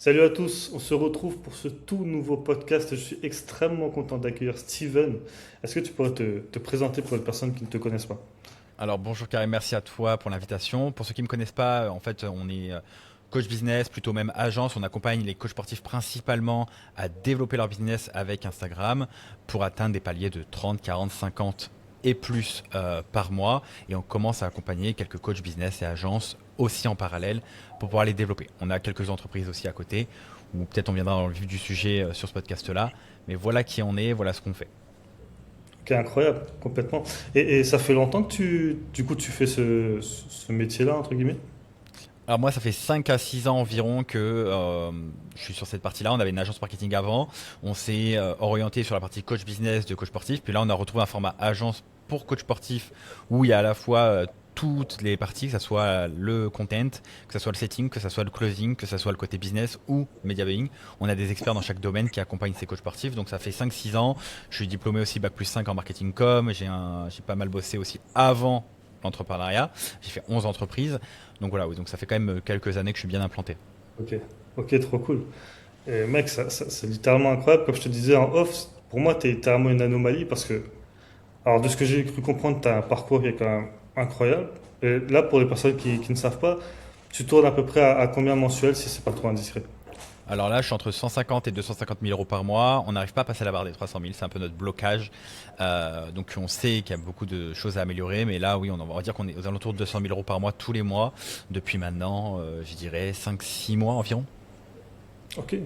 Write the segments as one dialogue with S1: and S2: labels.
S1: Salut à tous, on se retrouve pour ce tout nouveau podcast. Je suis extrêmement content d'accueillir Steven. Est-ce que tu pourrais te présenter pour les personnes qui ne te connaissent pas?
S2: Alors bonjour Karim, merci à toi pour l'invitation. Pour ceux qui ne me connaissent pas, en fait on est coach business, plutôt même agence. On accompagne les coachs sportifs principalement à développer leur business avec Instagram pour atteindre des paliers de 30, 40, 50 et plus par mois. Et on commence à accompagner quelques coachs business et agences aussi en parallèle pour pouvoir les développer. On a quelques entreprises aussi à côté, ou peut-être on viendra dans le vif du sujet sur ce podcast-là. Mais voilà qui on est, voilà ce qu'on fait.
S1: Ok, incroyable, complètement. Et ça fait longtemps que tu fais ce métier-là, entre guillemets?
S2: Alors moi, ça fait 5 à 6 ans environ que je suis sur cette partie-là. On avait une agence marketing avant. On s'est orienté sur la partie coach business de coach sportif. Puis là, on a retrouvé un format agence pour coach sportif où il y a à la fois toutes les parties, que ce soit le content, que ce soit le setting, que ce soit le closing, que ce soit le côté business ou media buying. On a des experts dans chaque domaine qui accompagnent ces coachs sportifs. Donc ça fait 5 6 ans. Je suis diplômé aussi Bac+5 en marketing com. J'ai pas mal bossé aussi avant l'entrepreneuriat. J'ai fait 11 entreprises. Donc voilà, oui, donc ça fait quand même quelques années que je suis bien implanté.
S1: Ok, ok, trop cool. Et mec, c'est littéralement incroyable. Comme je te disais en off, pour moi, t'es littéralement une anomalie parce que, alors de ce que j'ai cru comprendre, t'as un parcours qui est quand même incroyable. Et là, pour les personnes qui ne savent pas, tu tournes à peu près à combien mensuel si c'est pas trop indiscret?
S2: Alors là, je suis entre 150 et 250 000 euros par mois. On n'arrive pas à passer la barre des 300 000, c'est un peu notre blocage. Donc on sait qu'il y a beaucoup de choses à améliorer, mais là, oui, on va dire qu'on est aux alentours de 200 000 euros par mois tous les mois, depuis maintenant, je dirais 5 6 mois environ.
S1: Ok,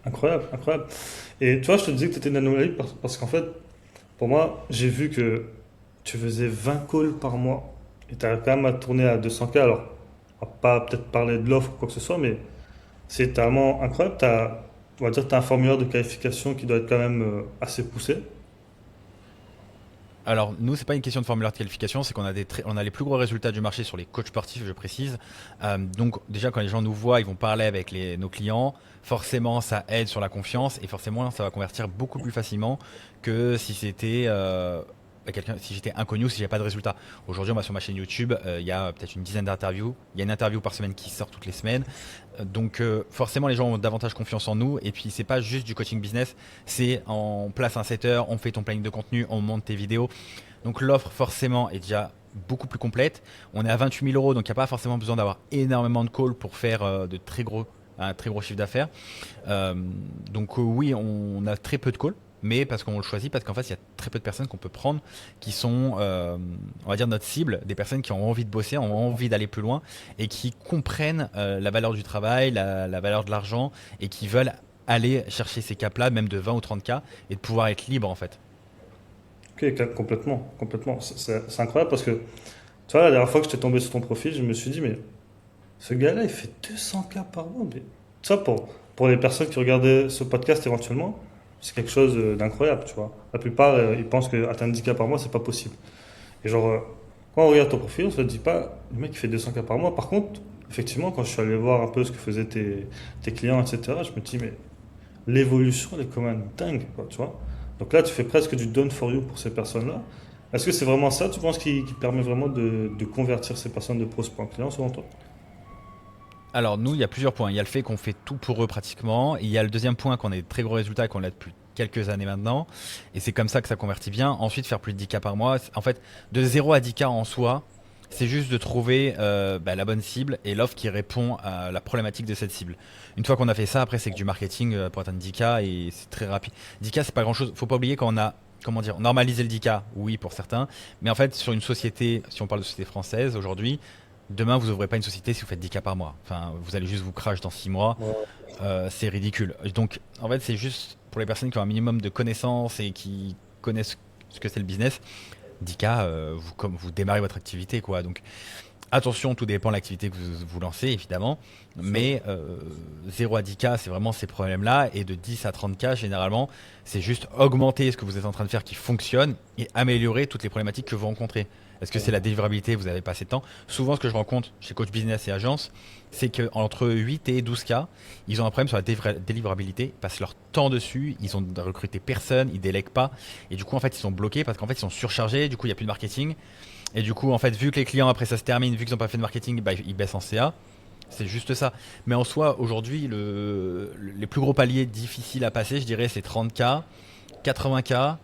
S1: incroyable, incroyable. Et tu vois, je te disais que tu étais une anomalie parce qu'en fait, pour moi, j'ai vu que tu faisais 20 calls par mois et tu arrives quand même à tourner à 200K. Alors, on va pas peut-être parler de l'offre ou quoi que ce soit, mais c'est tellement incroyable. On va dire que tu as un formulaire de qualification qui doit être quand même assez poussé.
S2: Alors nous, c'est pas une question de formulaire de qualification, c'est qu'on a on a les plus gros résultats du marché sur les coachs sportifs, je précise. Donc déjà quand les gens nous voient, ils vont parler avec nos clients. Forcément, ça aide sur la confiance et forcément, ça va convertir beaucoup plus facilement que si c'était si j'étais inconnu ou si j'avais pas de résultat. Aujourd'hui, on va sur ma chaîne YouTube, il y a peut-être une dizaine d'interviews. Il y a une interview par semaine qui sort toutes les semaines. Donc forcément, les gens ont davantage confiance en nous. Et puis c'est pas juste du coaching business, c'est on place un setter, on fait ton planning de contenu, on monte tes vidéos. Donc l'offre forcément est déjà beaucoup plus complète. On est à 28 000 euros, donc il n'y a pas forcément besoin d'avoir énormément de calls pour faire un très gros chiffre d'affaires. Euh, donc oui, on a très peu de calls, mais parce qu'on le choisit, parce qu'en fait, il y a très peu de personnes qu'on peut prendre qui sont, on va dire, notre cible, des personnes qui ont envie de bosser, ont envie d'aller plus loin et qui comprennent la valeur du travail, la valeur de l'argent et qui veulent aller chercher ces caps-là, même de 20 ou 30 k, et de pouvoir être libre en fait.
S1: Ok, complètement, complètement. C'est incroyable parce que, tu vois, la dernière fois que j'étais tombé sur ton profil, je me suis dit, mais ce gars-là, il fait 200K par mois. Mais ça, pour les personnes qui regardaient ce podcast éventuellement, c'est quelque chose d'incroyable, tu vois. La plupart, ils pensent qu'atteindre 10K par mois, c'est pas possible. Et genre, quand on regarde ton profil, on se dit pas, le mec, il fait 200K par mois. Par contre, effectivement, quand je suis allé voir un peu ce que faisaient tes clients, etc., je me dis, mais l'évolution, elle est quand même dingue, quoi, tu vois. Donc là, tu fais presque du done for you pour ces personnes-là. Est-ce que c'est vraiment ça, tu penses, qui permet vraiment de convertir ces personnes de prospects en clients, selon toi?
S2: Alors nous, il y a plusieurs points. Il y a le fait qu'on fait tout pour eux pratiquement. Il y a le deuxième point qu'on a de très gros résultats et qu'on l'a depuis quelques années maintenant. Et c'est comme ça que ça convertit bien. Ensuite, faire plus de 10K par mois. En fait, de 0 à 10K en soi, c'est juste de trouver la bonne cible et l'offre qui répond à la problématique de cette cible. Une fois qu'on a fait ça, après, c'est que du marketing pour atteindre 10K et c'est très rapide. 10K, c'est pas grand-chose. Faut pas oublier qu'on a, comment dire, normalisé le 10K, oui, pour certains. Mais en fait, sur une société, si on parle de société française aujourd'hui, demain, vous n'ouvrez pas une société si vous faites 10K par mois. Enfin, vous allez juste vous crash dans 6 mois.
S1: Ouais.
S2: C'est ridicule. Donc, en fait, c'est juste pour les personnes qui ont un minimum de connaissances et qui connaissent ce que c'est le business. 10K, comme vous démarrez votre activité, quoi. Donc, attention, tout dépend de l'activité que vous lancez, évidemment.
S1: Sûr.
S2: Mais 0 à 10K, c'est vraiment ces problèmes-là. Et de 10 à 30K, généralement, c'est juste augmenter ce que vous êtes en train de faire qui fonctionne et améliorer toutes les problématiques que vous rencontrez. Est-ce que c'est la délivrabilité, vous n'avez pas assez de temps? Souvent, ce que je rencontre chez Coach Business et Agence, c'est qu'entre 8 et 12K, ils ont un problème sur la délivrabilité, ils passent leur temps dessus, ils ont recruté personne, ils délèguent pas. Et du coup, en fait, ils sont bloqués parce qu'en fait, ils sont surchargés, du coup, il n'y a plus de marketing. Et du coup, en fait, vu que les clients, après ça se termine, vu qu'ils n'ont pas fait de marketing, bah, ils baissent en CA. C'est juste ça. Mais en soi, aujourd'hui, les plus gros paliers difficiles à passer, je dirais, c'est 30K, 80K,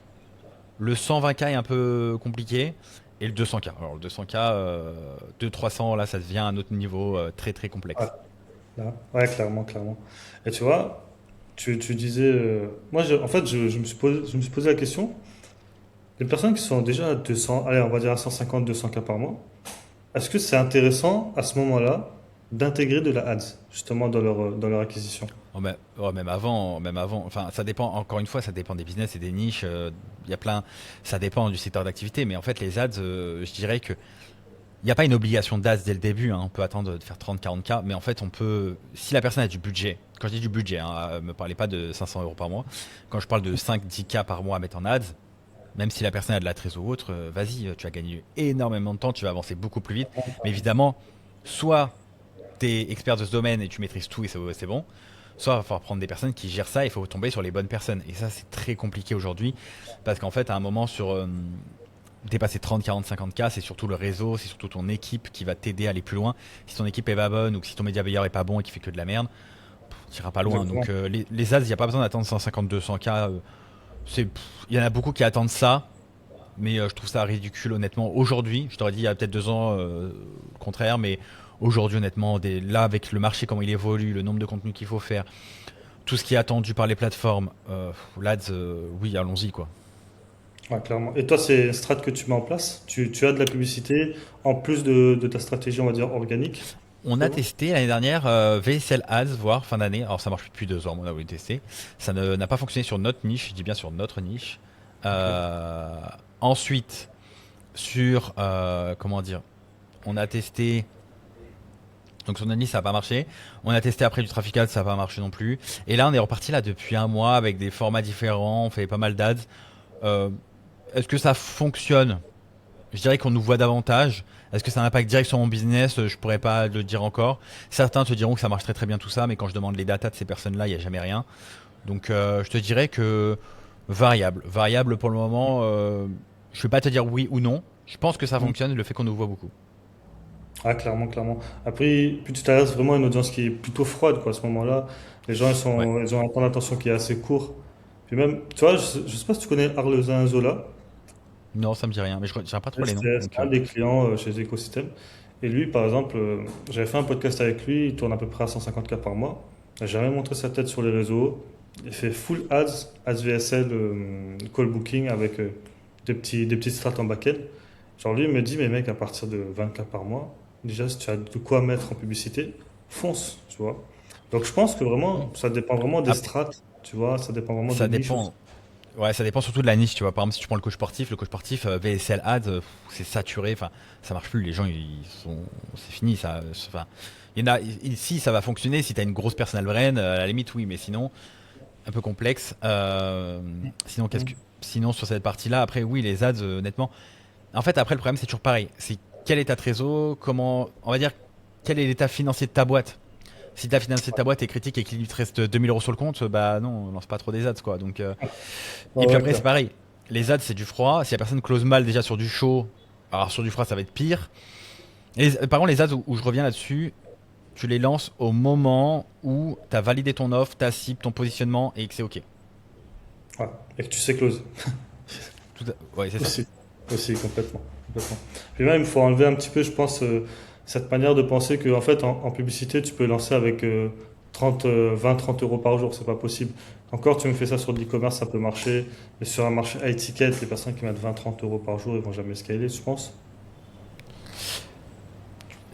S2: le 120K est un peu compliqué, et le 200K. Alors le 200K, 200-300, là, ça devient un autre niveau très très
S1: Ouais,
S2: complexe.
S1: là. Ouais, clairement, clairement. Et tu vois, tu disais, moi, en fait, je me suis posé la question, les personnes qui sont déjà à 200, allez, on va dire à 150, 200K par mois, est-ce que c'est intéressant à ce moment-là d'intégrer de la ads, justement, dans leur acquisition?
S2: Même avant, enfin, ça dépend, encore une fois, ça dépend des business et des niches. Il y a plein, ça dépend du secteur d'activité, mais en fait, les ads, je dirais que il n'y a pas une obligation d'ads dès le début, hein. On peut attendre de faire 30-40K, mais en fait, on peut, si la personne a du budget, quand je dis du budget, hein, me parlez pas de 500 euros par mois, quand je parle de 5-10K par mois à mettre en ads, même si la personne a de la trésor ou autre, vas-y, tu vas gagner énormément de temps, tu vas avancer beaucoup plus vite. Mais évidemment, soit tu es expert de ce domaine et tu maîtrises tout et c'est bon, soit il va falloir prendre des personnes qui gèrent ça, il faut tomber sur les bonnes personnes. Et ça, c'est très compliqué aujourd'hui, parce qu'en fait, à un moment, sur dépasser 30, 40, 50K, c'est surtout le réseau, c'est surtout ton équipe qui va t'aider à aller plus loin. Si ton équipe est pas bonne ou que si ton média buyer est pas bon et qu'il fait que de la merde, tu iras pas loin. Donc
S1: Exactement.
S2: les ads, il n'y a pas besoin d'attendre 150, 200K. Il y en a beaucoup qui attendent ça, mais je trouve ça ridicule honnêtement. Aujourd'hui, je t'aurais dit il y a peut-être 2 ans le contraire, mais aujourd'hui honnêtement, là avec le marché comment il évolue, le nombre de contenus qu'il faut faire, tout ce qui est attendu par les plateformes, l'ads, oui, allons-y quoi.
S1: Ouais, clairement. Et toi, c'est une strat que tu mets en place? Tu as de la publicité en plus de ta stratégie, on va dire, organique,
S2: On a
S1: justement?
S2: testé l'année dernière VSL Ads, voire fin d'année. Alors ça marche depuis 2 ans, mais on a voulu tester. Ça n'a pas fonctionné sur notre niche, je dis bien sur notre niche.
S1: Ok.
S2: Euh, Ensuite, sur, comment dire, on a testé. Donc sur notre niche, ça n'a pas marché. On a testé après du traffic ads, ça n'a pas marché non plus. Et là, on est reparti là depuis un mois avec des formats différents. On fait pas mal d'ads. Euh, Est-ce que ça fonctionne? Je dirais qu'on nous voit davantage. Est-ce que ça a un impact direct sur mon business? Je pourrais pas le dire encore. Certains te diront que ça marche très très bien tout ça, mais quand je demande les datas de ces personnes-là, il n'y a jamais rien. Donc je te dirais que variable. Variable pour le moment. Je ne vais pas te dire oui ou non. Je pense que ça
S1: Mhm.
S2: fonctionne, le fait qu'on nous voit beaucoup.
S1: Ah, clairement, clairement. Après, plus tu t'adresses vraiment à une audience qui est plutôt froide, quoi, à ce moment-là. Les gens,
S2: Ouais.
S1: ils ont un temps d'attention qui est assez court. Puis même, tu vois, je sais pas si tu connais Arlesin Zola.
S2: Non, ça me dit rien, mais je retiens pas trop
S1: Et
S2: les noms.
S1: C'est
S2: Donc
S1: un des clients chez Ecosystem. Et lui, par exemple, j'avais fait un podcast avec lui, il tourne à peu près à 150K par mois. J'ai jamais montré sa tête sur les réseaux. Il fait full ads VSL, call booking avec des petites strats en back-end. Genre lui, il me dit, mais mec, à partir de 20K par mois, déjà, si tu as de quoi mettre en publicité, fonce, tu vois. Donc je pense que vraiment, ça dépend vraiment des
S2: après,
S1: strats, tu vois, ça dépend vraiment des
S2: ça
S1: niches aussi.
S2: dépend. Ouais, ça dépend surtout de la niche, tu vois. Par exemple, si tu prends le coach sportif, VSL Ads, c'est saturé. Enfin, ça marche plus. Les gens, c'est fini. Ça, enfin, il y en a. Si ça va fonctionner, si t'as une grosse personal brand, à la limite, oui. Mais sinon, un peu complexe. Sinon, sinon sur cette partie-là, après, oui, les ads, honnêtement. En fait, après, le problème, c'est toujours pareil. C'est quel est ta trésor, comment, on va dire, quel est l'état financier de ta boîte. Si ta financier de ta boîte est critique et qu'il lui te reste 2000 euros sur le compte, bah non, on lance pas trop des ads, quoi. Donc
S1: Ouais,
S2: et puis
S1: ouais,
S2: après, c'est
S1: clair.
S2: pareil. Les ads, c'est du froid. Si la personne close mal déjà sur du chaud, alors sur du froid, ça va être pire. Et par contre, les ads où je reviens là-dessus, tu les lances au moment où tu as validé ton offre, ta cible, ton positionnement et que c'est OK.
S1: Ouais. Et que tu sais close.
S2: Ouais, c'est ça.
S1: Aussi, aussi, complètement, complètement. Puis même, il faut enlever un petit peu, je pense, cette manière de penser que, en fait, en publicité, tu peux lancer avec 30, 20, 30 euros par jour, c'est pas possible. Encore, tu me fais ça sur de l'e-commerce, ça peut marcher, mais sur un marché à étiquette, les personnes qui mettent 20, 30 euros par jour, ils vont jamais scaler, je pense.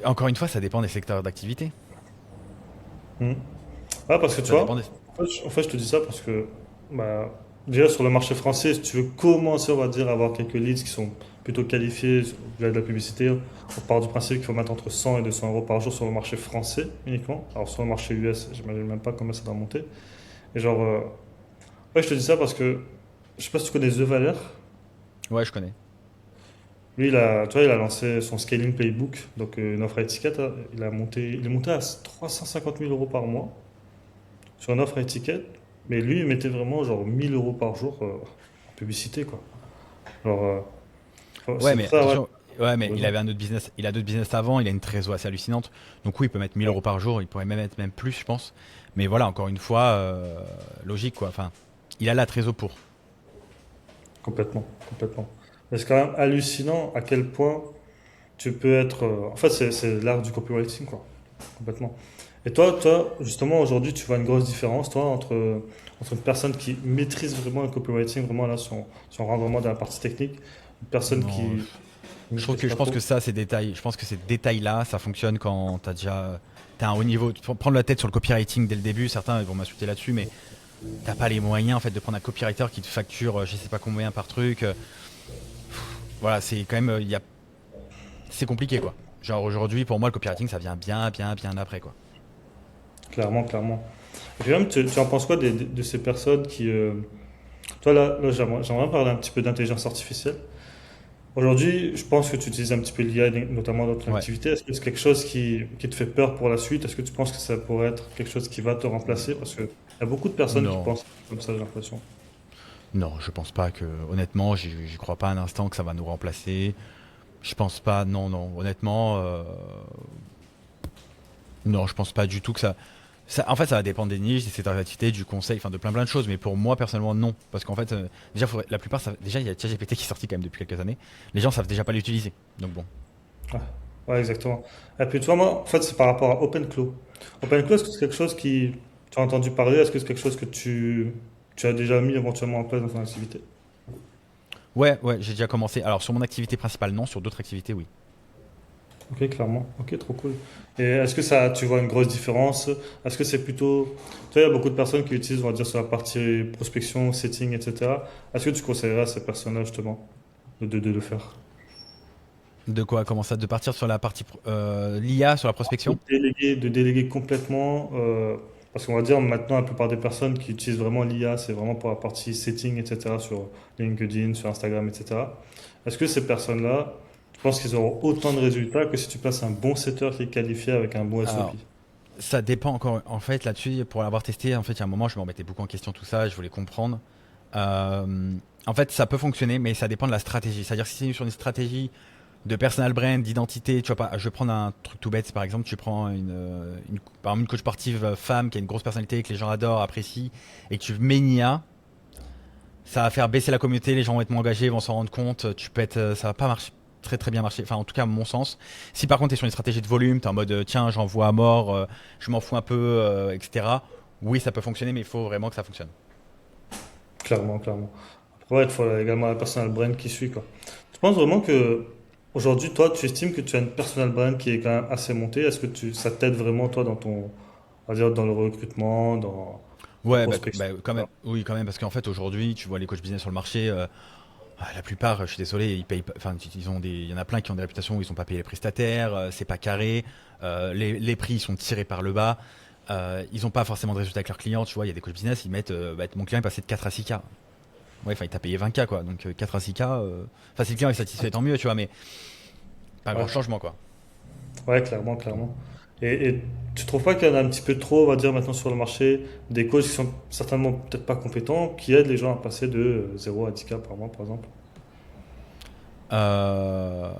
S2: Encore une fois, ça dépend des secteurs d'activité.
S1: Mhm. Ah, parce que tu
S2: Ça dépend
S1: vois,
S2: des...
S1: en fait, je te dis ça parce que bah, déjà sur le marché français, si tu veux commencer, on va dire, à avoir quelques leads qui sont plutôt qualifiés via de la publicité, on part du principe qu'il faut mettre entre 100 et 200 euros par jour sur le marché français uniquement. Alors sur le marché US, j'imagine même pas combien ça doit monter. Et genre, ouais, je te dis ça parce que je sais pas si tu connais The Valeur.
S2: Ouais, je connais.
S1: Lui, tu vois, il a lancé son Scaling Playbook, donc une offre à étiquette, hein. Il est monté à 350 000 euros par mois sur une offre à étiquette, mais lui, il mettait vraiment genre 1000 euros par jour en publicité, quoi. Alors,
S2: Ouais,
S1: c'est pour
S2: mais
S1: ça, ouais.
S2: attention. Ouais, mais il
S1: besoin.
S2: avait un autre business, il a d'autres business avant, il a une trésor assez hallucinante. Donc oui, il peut mettre 1000 euros par jour, il pourrait même mettre même plus, je pense. Mais voilà, encore une fois, logique quoi. Enfin, il a la trésor pour.
S1: Complètement, complètement. Mais c'est quand même hallucinant à quel point tu peux être. En fait, c'est l'art du copywriting, quoi. Complètement. Et toi, justement, aujourd'hui, tu vois une grosse différence, toi, entre une personne qui maîtrise vraiment le copywriting, vraiment là, si on rentre vraiment dans la partie technique, une personne
S2: Non,
S1: qui ne
S2: je trouve
S1: maîtrise
S2: que je
S1: pas
S2: pense que
S1: trop.
S2: ça, ces détails, je pense que ces détails-là, ça fonctionne quand t'as un haut niveau. Faut prendre la tête sur le copywriting dès le début. Certains vont m'insulter là-dessus, mais t'as pas les moyens en fait de prendre un copywriter qui te facture, je sais pas combien par truc. Voilà, c'est quand même, c'est compliqué quoi. Genre aujourd'hui, pour moi, le copywriting, ça vient bien, bien, bien après quoi.
S1: Clairement, clairement. Et puis même, tu en penses quoi de ces personnes qui... toi, là j'aimerais parler un petit peu d'intelligence artificielle. Aujourd'hui, je pense que tu utilises un petit peu l'IA, notamment dans ton
S2: Ouais.
S1: activité. Est-ce que c'est quelque chose qui te fait peur pour la suite? Est-ce que tu penses que ça pourrait être quelque chose qui va te remplacer? Parce qu'il y a beaucoup de personnes qui
S2: Non.
S1: pensent comme ça, j'ai l'impression.
S2: Non, je pense pas que. Honnêtement, j'y crois pas un instant que ça va nous remplacer. Je pense pas. Non, non. Honnêtement, non, je pense pas du tout que en fait, ça va dépendre des niches, des secteurs d'activité, du conseil, enfin de plein plein de choses. Mais pour moi, personnellement, non. Parce qu'en fait, déjà, la plupart, déjà, il y a ChatGPT qui est sorti quand même depuis quelques années. Les gens savent déjà pas l'utiliser. Donc bon.
S1: Ouais, ouais, exactement. Et puis, tu vois, moi, en fait, c'est par rapport à OpenClaw. OpenClaw, est-ce que c'est quelque chose qui... Tu as entendu parler? Est-ce que c'est quelque chose que tu as déjà mis éventuellement en place dans ton activité?
S2: Ouais, ouais, j'ai déjà commencé. Alors sur mon activité principale, non. Sur d'autres activités, oui.
S1: Ok, clairement. Ok, trop cool. Et est-ce que ça, tu vois une grosse différence? Est-ce que c'est plutôt... Tu vois, il y a beaucoup de personnes qui utilisent, on va dire, sur la partie prospection, setting, etc. Est-ce que tu conseillerais à ces personnes-là, justement, de le faire?
S2: De quoi? Comment ça? De partir sur la partie l'IA, sur la prospection?
S1: De déléguer complètement, parce qu'on va dire maintenant, la plupart des personnes qui utilisent vraiment l'IA, c'est vraiment pour la partie setting, etc., sur LinkedIn, sur Instagram, etc. Est-ce que ces personnes-là, tu penses qu'ils auront autant de résultats que si tu places un bon setter qui est qualifié avec un bon SOP?
S2: Alors, ça dépend encore. En fait, là-dessus, pour l'avoir testé, en fait, il y a un moment, je me remettais beaucoup en question tout ça, je voulais comprendre. Euh, En fait, ça peut fonctionner, mais ça dépend de la stratégie. C'est-à-dire, si c'est sur une stratégie de personal brand, d'identité, tu vois pas, je vais prendre un truc tout bête, c'est par exemple, tu prends par exemple, une coach sportive femme qui a une grosse personnalité, que les gens adorent, apprécient, et que tu mets une IA, ça va faire baisser la communauté, les gens vont être moins engagés, vont s'en rendre compte, ça va pas marcher très très bien marcher, enfin en tout cas à mon sens. Si par contre tu es sur une stratégie de volume, tu es en mode tiens j'envoie à mort, je m'en fous un peu, etc. Oui ça peut fonctionner mais il faut vraiment que ça fonctionne.
S1: Clairement, clairement. Après, ouais, il faut également la personal brand qui suit, quoi. Tu penses vraiment que aujourd'hui, toi, tu estimes que tu as une personal brand qui est quand même assez montée? Est-ce que ça t'aide vraiment, toi, dans ton, on va dire, dans le recrutement, dans la
S2: Ouais
S1: prospection,
S2: quand même,
S1: etc.
S2: oui quand même parce qu'en fait aujourd'hui tu vois les coachs business sur le marché, la plupart, je suis désolé, ils payent pas, enfin ils ont il y en a plein qui ont des réputations où ils sont pas payés les prestataires, c'est pas carré, les prix ils sont tirés par le bas. Ils ont pas forcément de résultats avec leurs clients, tu vois, il y a des coachs business, ils mettent mon client est passé de 4 à 6K. Ouais, enfin, il t'a payé 20K, quoi. Donc, 4 à 6K. Enfin, si le client est satisfait, tant mieux, tu vois, mais pas grand
S1: Ouais,
S2: changement, quoi.
S1: ouais, clairement, clairement. Et tu trouves pas qu'il y en a un petit peu trop, on va dire, maintenant sur le marché, des coachs qui sont certainement peut-être pas compétents, qui aident les gens à passer de 0 à 10K par mois, par exemple?
S2: Euh,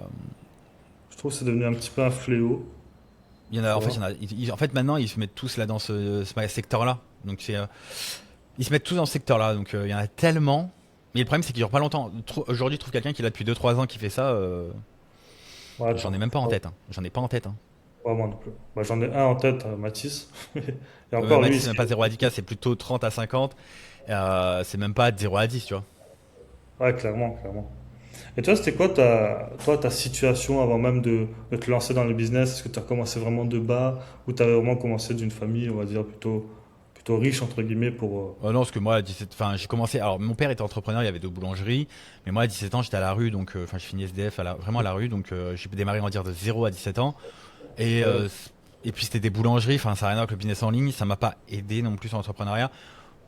S1: Je trouve que c'est devenu un petit peu un fléau,
S2: Il y en a,
S1: tu
S2: en fait, il y
S1: vois.
S2: en a, en fait, maintenant, ils se mettent tous là dans ce secteur-là. Donc, ils se mettent tous dans ce secteur-là. Donc, il y en a tellement. Mais le problème, c'est qu'il dure pas longtemps. Aujourd'hui, je trouve quelqu'un qui est là depuis 2 3 ans qui fait ça.
S1: Ouais,
S2: J'en ai même pas en
S1: ouais,
S2: tête, hein. J'en ai pas en tête, hein.
S1: ouais, moi non plus. Bah, j'en ai un en tête, Mathis. Et encore, lui,
S2: Mathis, c'est même pas 0 à 10K, c'est plutôt 30 à 50. C'est même pas de 0 à 10, tu vois.
S1: ouais, clairement, clairement. Et toi, c'était quoi ta situation avant même de te lancer dans le business? Est-ce que tu as commencé vraiment de bas ou tu avais vraiment commencé d'une famille, on va dire, plutôt riche, entre guillemets, pour...
S2: Non, parce que moi, à 17, enfin, j'ai commencé. Alors, mon père était entrepreneur, il y avait 2 boulangeries. Mais moi, à 17 ans, j'étais à la rue, donc, enfin, je finis SDF vraiment à la rue. Donc, j'ai démarré, on va dire, de 0 à 17 ans. Et,
S1: Ouais,
S2: et puis, c'était des boulangeries. Enfin, ça n'a rien à voir avec le business en ligne. Ça m'a pas aidé non plus en entrepreneuriat.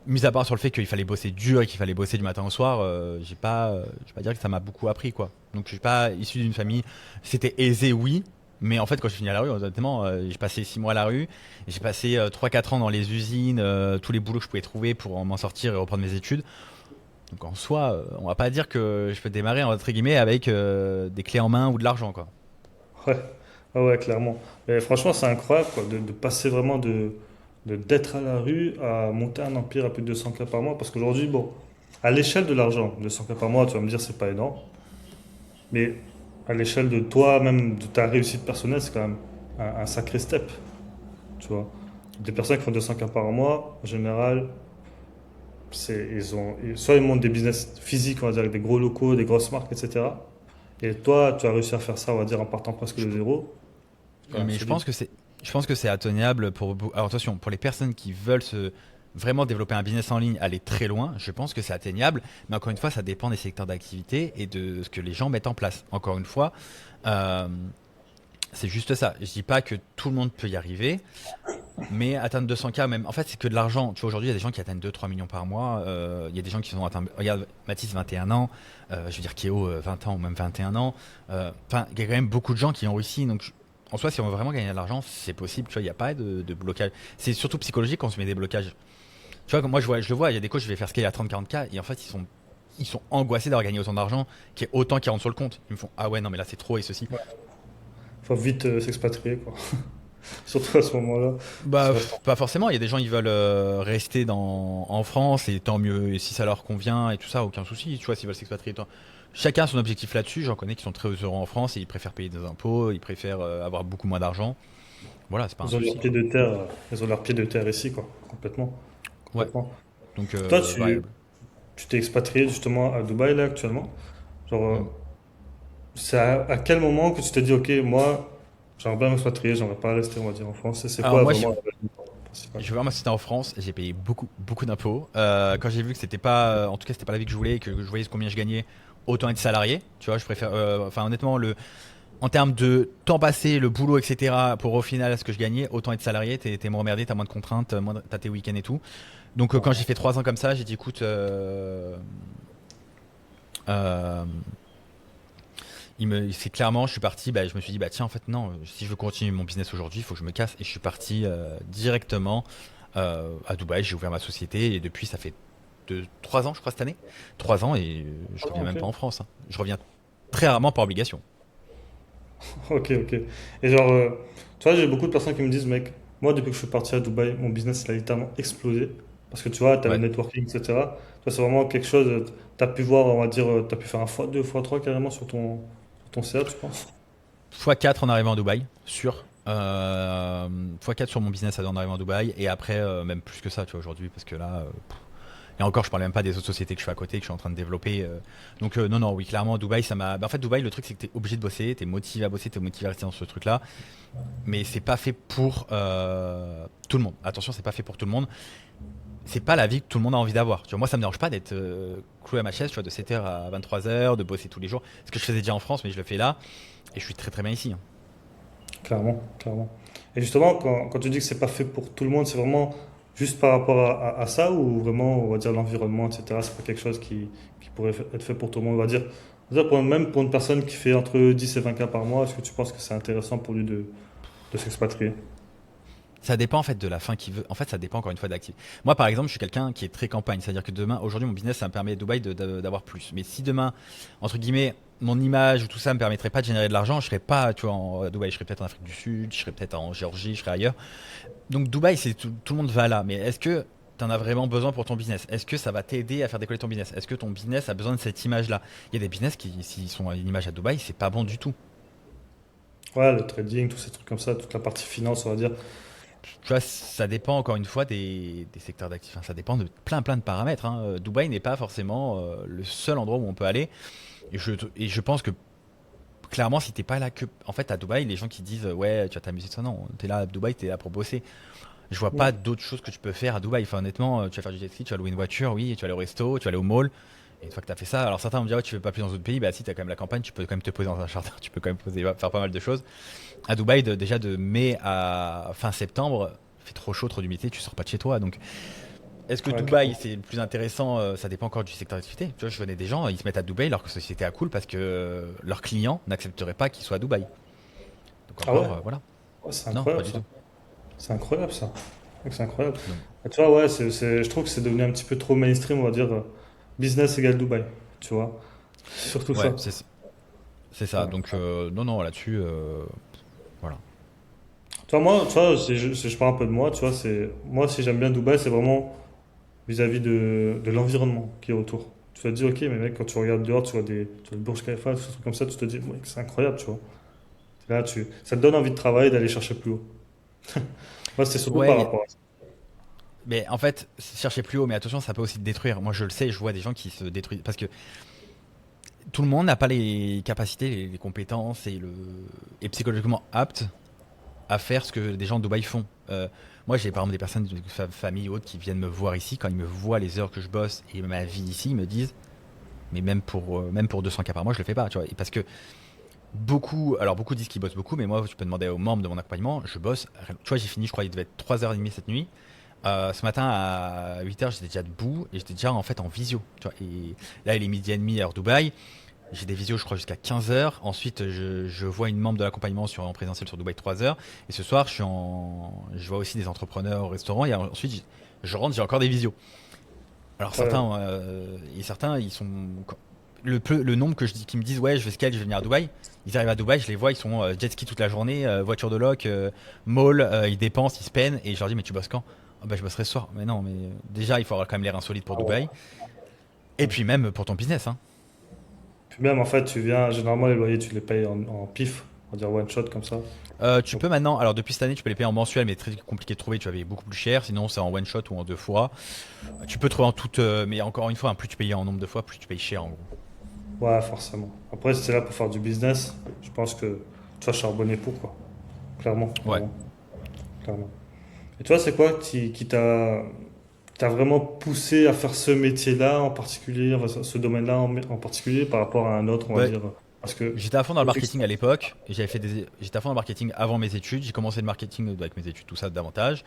S2: Mis à part sur le fait qu'il fallait bosser dur et qu'il fallait bosser du matin au soir, je vais pas dire que ça m'a beaucoup appris, quoi. Donc, je suis pas issu d'une famille. C'était aisé, oui. Mais en fait, quand je suis fini à la rue, honnêtement, j'ai passé 6 mois à la rue. J'ai passé 3 4 ans dans les usines, tous les boulots que je pouvais trouver pour m'en sortir et reprendre mes études. Donc en soi, on va pas dire que je peux démarrer entre guillemets avec des clés en main ou de l'argent, quoi.
S1: Ouais, ouais, ouais, clairement. Mais franchement, c'est incroyable quoi, de passer vraiment d'être à la rue à monter un empire à plus de 200K par mois. Parce qu'aujourd'hui, bon, à l'échelle de l'argent, 200K par mois, tu vas me dire, c'est pas énorme. Mais à l'échelle de toi, même de ta réussite personnelle, c'est quand même un sacré step, tu vois. Des personnes qui font 200K par mois, en général, soit ils montent des business physiques, on va dire, avec des gros locaux, des grosses marques, etc. Et toi, tu as réussi à faire ça, on va dire, en partant presque
S2: Je
S1: de zéro. C'est quand même
S2: Mais
S1: solide.
S2: je pense que c'est atteignable pour. Alors attention, pour les personnes qui veulent se vraiment développer un business en ligne, aller très loin, je pense que c'est atteignable. Mais encore une fois, ça dépend des secteurs d'activité et de ce que les gens mettent en place. Encore une fois, euh, c'est juste ça. Je dis pas que tout le monde peut y arriver, mais atteindre 200K même. En fait, c'est que de l'argent. Tu vois, aujourd'hui, il y a des gens qui atteignent 2 3 millions par mois. Il y a des gens qui sont atteints. Regarde, Mathis, 21 ans. Je veux dire, Kéo, 20 ans ou même 21 ans. Enfin, il y a quand même beaucoup de gens qui ont réussi. Donc, en soi, si on veut vraiment gagner de l'argent, c'est possible. Tu vois, il n'y a pas de blocage. C'est surtout psychologique quand on se met des blocages. Tu vois, comme moi, je le vois. Il y a des coachs, je vais faire scaler à 30 40K. Et en fait, ils sont angoissés d'avoir gagné autant d'argent, qui est autant qui rentre sur le compte. Ils me font, ah ouais, non, mais là, c'est trop et ceci.
S1: Faut vite s'expatrier, quoi. Surtout à ce moment-là.
S2: Bah,
S1: Tu restes en-
S2: pas forcément. Il y a des gens, ils veulent rester en France et tant mieux. Et si ça leur convient et tout ça, aucun souci. Tu vois, s'ils veulent s'expatrier, chacun a son objectif là-dessus. J'en connais qui sont très heureux en France et ils préfèrent payer des impôts, ils préfèrent avoir beaucoup moins d'argent. Voilà, c'est pas un
S1: Ils ont leurs
S2: souci.
S1: pieds de terre, ils ont leurs pieds de terre ici, quoi. Complètement.
S2: Ouais.
S1: Complètement.
S2: Donc,
S1: Toi,
S2: variable.
S1: tu t'es expatrié justement à Dubaï, là, actuellement. Genre,
S2: Mm.
S1: c'est à quel moment que tu t'es dit, ok, moi, j'aimerais bien m'expatrier, j'aimerais pas rester, on va dire, en France. Et c'est
S2: Alors
S1: quoi
S2: moi,
S1: vraiment la raison principale?
S2: je vais voir ma société en France. J'ai payé beaucoup, beaucoup d'impôts. Quand j'ai vu que c'était pas, en tout cas, c'était pas la vie que je voulais, et que je voyais combien je gagnais, autant être salarié. Tu vois, je préfère. Enfin, honnêtement, en termes de temps passé, le boulot, etc., pour au final ce que je gagnais, autant être salarié, t'es moins emmerdé, t'as moins de contraintes, t'as tes week-ends et tout. Donc quand j'ai fait 3 ans comme ça, j'ai dit écoute, euh, c'est clairement, je suis parti, bah, je me suis dit bah tiens en fait non, si je veux continuer mon business aujourd'hui, il faut que je me casse et je suis parti directement à Dubaï, j'ai ouvert ma société et depuis ça fait 3 ans je crois cette année, 3 ans et je
S1: Ah,
S2: reviens
S1: ok.
S2: même pas en France, hein. Je reviens très rarement par obligation.
S1: Ok, ok. Et genre, tu vois, j'ai beaucoup de personnes qui me disent, mec, moi, depuis que je suis parti à Dubaï, mon business, il a littéralement explosé. Parce que tu vois, tu as le
S2: Ouais.
S1: networking, etc. Toi, c'est vraiment quelque chose, tu as pu voir, on va dire, tu as pu faire un fois 2 fois 3 carrément sur ton CA, tu penses?
S2: x4 en arrivant à Dubaï, sûr. x4 sur mon business en arrivant à Dubaï. Et après, même plus que ça, tu vois, aujourd'hui, parce que là, et encore, je parlais même pas des autres sociétés que je fais à côté, que je suis en train de développer. Donc, non, non, oui, clairement, Dubaï, ça m'a. Bah, en fait, Dubaï, le truc, c'est que t'es obligé de bosser, t'es motivé à bosser, t'es motivé à rester dans ce truc-là. Mais c'est pas fait pour tout le monde. Attention, c'est pas fait pour tout le monde. C'est pas la vie que tout le monde a envie d'avoir. Tu vois, moi, ça me dérange pas d'être cloué à ma chaise, tu vois, de 7h à 23h, de bosser tous les jours. Ce que je faisais déjà en France, mais je le fais là. Et je suis très très bien ici, hein.
S1: Clairement, clairement. Et justement, quand tu dis que c'est pas fait pour tout le monde, c'est vraiment juste par rapport à ça ou vraiment, on va dire, l'environnement, etc. C'est pas quelque chose qui pourrait être fait pour tout le monde, on va dire même pour une personne qui fait entre 10 et 20K par mois, est-ce que tu penses que c'est intéressant pour lui de s'expatrier?
S2: Ça dépend en fait de la fin qu'il veut. En fait, ça dépend encore une fois de l'actif. Moi, par exemple, je suis quelqu'un qui est très campagne. C'est-à-dire que demain, aujourd'hui, mon business, ça me permet à Dubaï d'avoir plus. Mais si demain, entre guillemets, mon image ou tout ça me permettrait pas de générer de l'argent, je serais pas, tu vois, à Dubaï, je serais peut-être en Afrique du Sud, je serais peut-être en Géorgie, je serais ailleurs. Donc Dubaï, c'est tout le monde va là. Mais est-ce que tu en as vraiment besoin pour ton business? Est-ce que ça va t'aider à faire décoller ton business? Est-ce que ton business a besoin de cette image-là? Il y a des business qui, s'ils sont à une image à Dubaï, c'est pas bon du tout.
S1: Ouais, le trading, tous ces trucs comme ça, toute la partie finance, on va dire.
S2: Tu vois, ça dépend encore une fois des secteurs d'actifs. Enfin, ça dépend de plein plein de paramètres, hein. Dubaï n'est pas forcément le seul endroit où on peut aller. Et je pense que clairement, si t'es pas là que. En fait, à Dubaï, les gens qui disent ouais, tu vas t'amuser, ça, non, t'es là à Dubaï, t'es là pour bosser. Je vois pas
S1: Mm.
S2: d'autres choses que tu peux faire à Dubaï. Enfin, honnêtement, tu vas faire du jet ski, tu vas louer une voiture, oui, tu vas aller au resto, tu vas aller au mall. Et une fois que tu as fait ça, alors certains vont me dire, ouais, tu fais pas plus dans d'autres pays. Bah, si tu as quand même la campagne, tu peux quand même te poser dans un jardin, tu peux quand même faire pas mal de choses. À Dubaï, déjà de mai à fin septembre, il fait trop chaud, trop d'humidité, tu sors pas de chez toi. Donc, est-ce que
S1: Ouais,
S2: Dubaï,
S1: clairement.
S2: c'est le plus intéressant? Ça dépend encore du secteur d'activité. Tu vois, je connais des gens, ils se mettent à Dubaï alors que la société est cool parce que leurs clients n'accepteraient pas qu'ils soient à Dubaï. Donc,
S1: Ah ouais?
S2: encore, voilà.
S1: Ouais, c'est
S2: Non, pas
S1: incroyable
S2: du
S1: ça.
S2: tout.
S1: C'est incroyable ça. Ouais, c'est incroyable.
S2: Donc,
S1: Et tu vois, ouais, je trouve que c'est devenu un petit peu trop mainstream, on va dire. business égale Dubaï, tu vois. Surtout
S2: Ouais,
S1: ça.
S2: c'est ça.
S1: Ouais.
S2: Donc, non, non, là-dessus, voilà.
S1: Tu vois, moi, tu vois, si je parle un peu de moi, tu vois, moi, si j'aime bien Dubaï, c'est vraiment vis-à-vis de l'environnement qui est autour. Tu vas te dire, ok, mais mec, quand tu regardes dehors, tu vois le Burj Khalifa, des trucs comme ça, tu te dis, mec, c'est incroyable, tu vois. Là, ça te donne envie de travailler, d'aller chercher plus haut. Moi, c'est surtout par
S2: Ouais,
S1: rapport à ça.
S2: mais en fait, chercher plus haut, mais attention, ça peut aussi te détruire. Moi, je le sais, je vois des gens qui se détruisent. Parce que tout le monde n'a pas les capacités, les compétences et psychologiquement aptes à faire ce que des gens de Dubaï font. Moi, j'ai par exemple des personnes de famille ou autres qui viennent me voir ici. Quand ils me voient les heures que je bosse et ma vie ici, ils me disent, mais même pour 200 k par mois, je le fais pas. Tu vois. Et parce que beaucoup disent qu'ils bossent beaucoup, mais moi, tu peux demander aux membres de mon accompagnement, je bosse. Tu vois, j'ai fini, je crois, il devait être 3h30 cette nuit. Ce matin à 8h, j'étais déjà debout et j'étais déjà en fait en visio. Tu vois. Et là, il est midi et demi heure Dubaï. J'ai des visios, je crois, jusqu'à 15h. Ensuite, je vois une membre de l'accompagnement en présentiel sur Dubaï 3h. Et ce soir, je vois aussi des entrepreneurs au restaurant. Et ensuite, je rentre, j'ai encore des visios. Alors
S1: Ouais.
S2: certains, ils sont le nombre que je dis, qui me disent ouais, je vais scale, je vais venir à Dubaï. Ils arrivent à Dubaï, je les vois, ils sont jet ski toute la journée, voiture de loc, mall, ils dépensent, ils se peinent. Et je leur dis mais tu bosses quand? Ah bah je bosserai ce soir. Mais non, mais déjà il faut avoir quand même l'air insolite pour
S1: Ah ouais.
S2: Dubaï. Et puis même pour ton business, hein.
S1: Puis même, en fait, tu viens, généralement, les loyers, tu les payes en pif, on va dire one shot comme ça.
S2: Tu
S1: Donc,
S2: peux maintenant, alors depuis cette année, tu peux les payer en mensuel, mais très compliqué de trouver, tu vas payer beaucoup plus cher. Sinon, c'est en one shot ou en deux fois. Tu peux trouver en toute, mais encore une fois, hein, plus tu payes en nombre de fois, plus tu payes cher en gros.
S1: ouais, forcément. Après, si c'est là pour faire du business, je pense que tu vas charbonner pour, quoi. Clairement,
S2: Ouais.
S1: clairement, clairement. Et toi, c'est quoi t'a vraiment poussé à faire ce métier-là en particulier, enfin, ce domaine-là en particulier par rapport à un autre, on va
S2: Bah,
S1: dire? Parce que,
S2: j'étais à fond dans le marketing à
S1: effectivement,
S2: l'époque. Et j'étais à fond dans le marketing avant mes études. J'ai commencé le marketing avec mes études, tout ça davantage.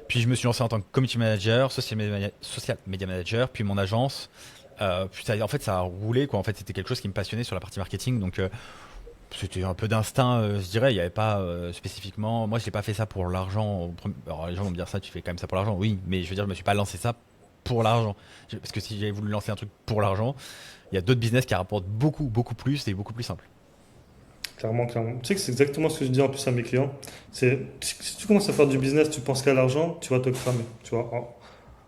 S2: Puis je me suis lancé en tant que community manager, social media manager, puis mon agence. Puis en fait, ça a roulé quoi. En fait, c'était quelque chose qui me passionnait sur la partie marketing. Donc c'était un peu d'instinct, je dirais. Il n'y avait pas spécifiquement. Moi, je n'ai pas fait ça pour l'argent. Alors, les gens vont me dire ça, tu fais quand même ça pour l'argent. Oui, mais je veux dire, je me suis pas lancé ça pour l'argent. Parce que si j'avais voulu lancer un truc pour l'argent, il y a d'autres business qui rapportent beaucoup, beaucoup plus et beaucoup plus simple.
S1: clairement, clairement. Tu sais que c'est exactement ce que je dis en plus à mes clients. Si tu commences à faire du business, tu penses qu'à l'argent, tu vas te cramer. Tu vois,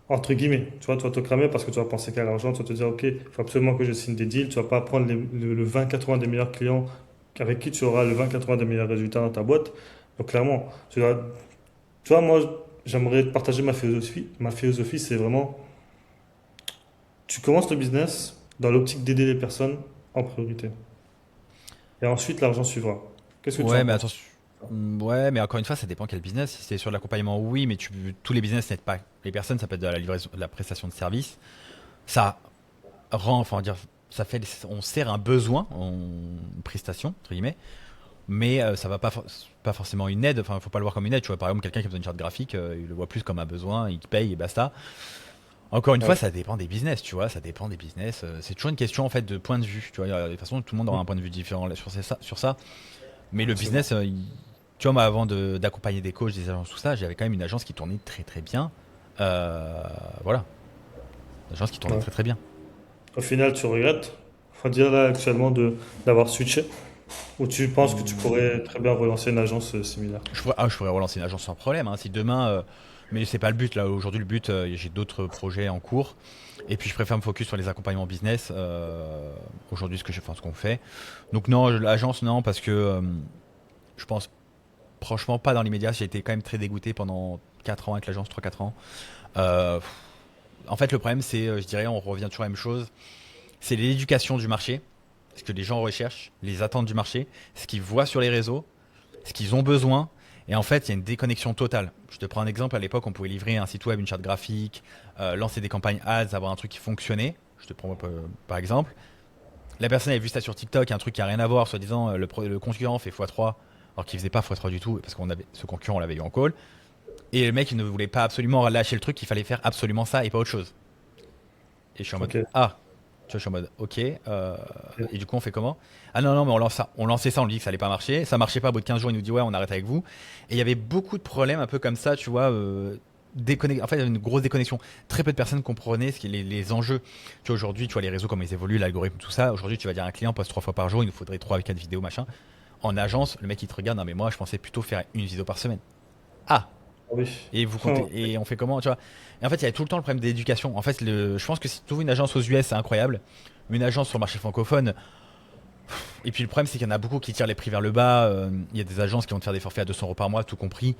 S1: entre guillemets. Tu vois, tu vas te cramer parce que tu vas penser qu'à l'argent, tu vas te dire, OK, il faut absolument que je signe des deals. Tu vas pas prendre le 20-80 des meilleurs clients avec qui tu auras le 20-80 des meilleurs résultats dans ta boîte. Donc, clairement, tu vois, moi, j'aimerais te partager ma philosophie. Ma philosophie, c'est vraiment, tu commences le business dans l'optique d'aider les personnes en priorité. Et ensuite, l'argent suivra. Qu'est-ce que tu en
S2: Ouais, mais
S1: penses?
S2: attention. Ouais, mais encore une fois, ça dépend quel business. Si c'est sur l'accompagnement, oui, mais tous les business n'aident pas les personnes. Ça peut être de la livraison, de la prestation de service. Ça rend, enfin, dire, on sert un besoin en prestation, entre guillemets, mais ça va pas forcément une aide. Enfin, faut pas le voir comme une aide. Tu vois, par exemple, quelqu'un qui a besoin d'une charte graphique, il le voit plus comme un besoin, il te paye et basta. Encore une fois,
S1: Ouais.
S2: ça dépend des business, tu vois, ça dépend des business. C'est toujours une question en fait de point de vue, tu vois. De toute façon, tout le monde aura un point de vue différent sur ça. Mais le
S1: Forcément.
S2: business, tu vois, moi, avant d'accompagner des coachs, des agences, tout ça, j'avais quand même une agence qui tournait très très bien. Euh, voilà, une agence qui tournait
S1: Ouais.
S2: très très bien.
S1: Au final, tu regrettes, faut dire là actuellement d'avoir switché, ou tu penses que tu pourrais très bien relancer une agence similaire.
S2: Je pourrais relancer une agence sans problème, hein, si demain. Mais c'est pas le but là. Aujourd'hui, le but, j'ai d'autres projets en cours. Et puis, je préfère me focus sur les accompagnements business. Aujourd'hui, enfin, ce qu'on fait. Donc non, l'agence, non, parce que je pense franchement pas dans l'immédiat. J'ai été quand même très dégoûté pendant 4 ans avec l'agence, 3 4 ans. Euh, En fait, le problème, c'est, je dirais, on revient toujours à la même chose. C'est l'éducation du marché, ce que les gens recherchent, les attentes du marché, ce qu'ils voient sur les réseaux, ce qu'ils ont besoin. Et en fait, il y a une déconnexion totale. Je te prends un exemple. À l'époque, on pouvait livrer un site web, une charte graphique, lancer des campagnes ads, avoir un truc qui fonctionnait. Je te prends par exemple. La personne avait vu ça sur TikTok, un truc qui a rien à voir, soi-disant le concurrent fait x3, alors qu'il faisait pas x3 du tout, parce qu'on avait ce concurrent, on l'avait eu en call. Et le mec, il ne voulait pas absolument lâcher le truc, il fallait faire absolument ça et pas autre chose. Et je suis en mode
S1: Ok.
S2: ah, tu vois, je suis en mode ok.
S1: Ok.
S2: Et du coup, on fait comment? Ah non, non, mais on lance ça. On lançait ça, on lui dit que ça allait pas marcher. Ça marchait pas, au bout de 15 jours, il nous dit ouais, on arrête avec vous. Et il y avait beaucoup de problèmes un peu comme ça, tu vois. En fait, il y avait une grosse déconnexion. Très peu de personnes comprenaient les enjeux. Tu vois, aujourd'hui, tu vois les réseaux, comment ils évoluent, l'algorithme, tout ça. Aujourd'hui, tu vas dire à un client, poste 3 fois par jour, il nous faudrait 3 à 4 vidéos, machin. En agence, le mec, il te regarde, non, mais moi, je pensais plutôt faire une vidéo par semaine. Ah,
S1: Ah oui.
S2: et vous comptez, et on fait comment, tu vois? Et en fait, il y a tout le temps le problème d'éducation. En fait, je pense que si tu ouvres une agence aux US, c'est incroyable. Une agence sur le marché francophone, et puis le problème, c'est qu'il y en a beaucoup qui tirent les prix vers le bas. Il y a des agences qui vont te faire des forfaits à 200 € par mois, tout compris.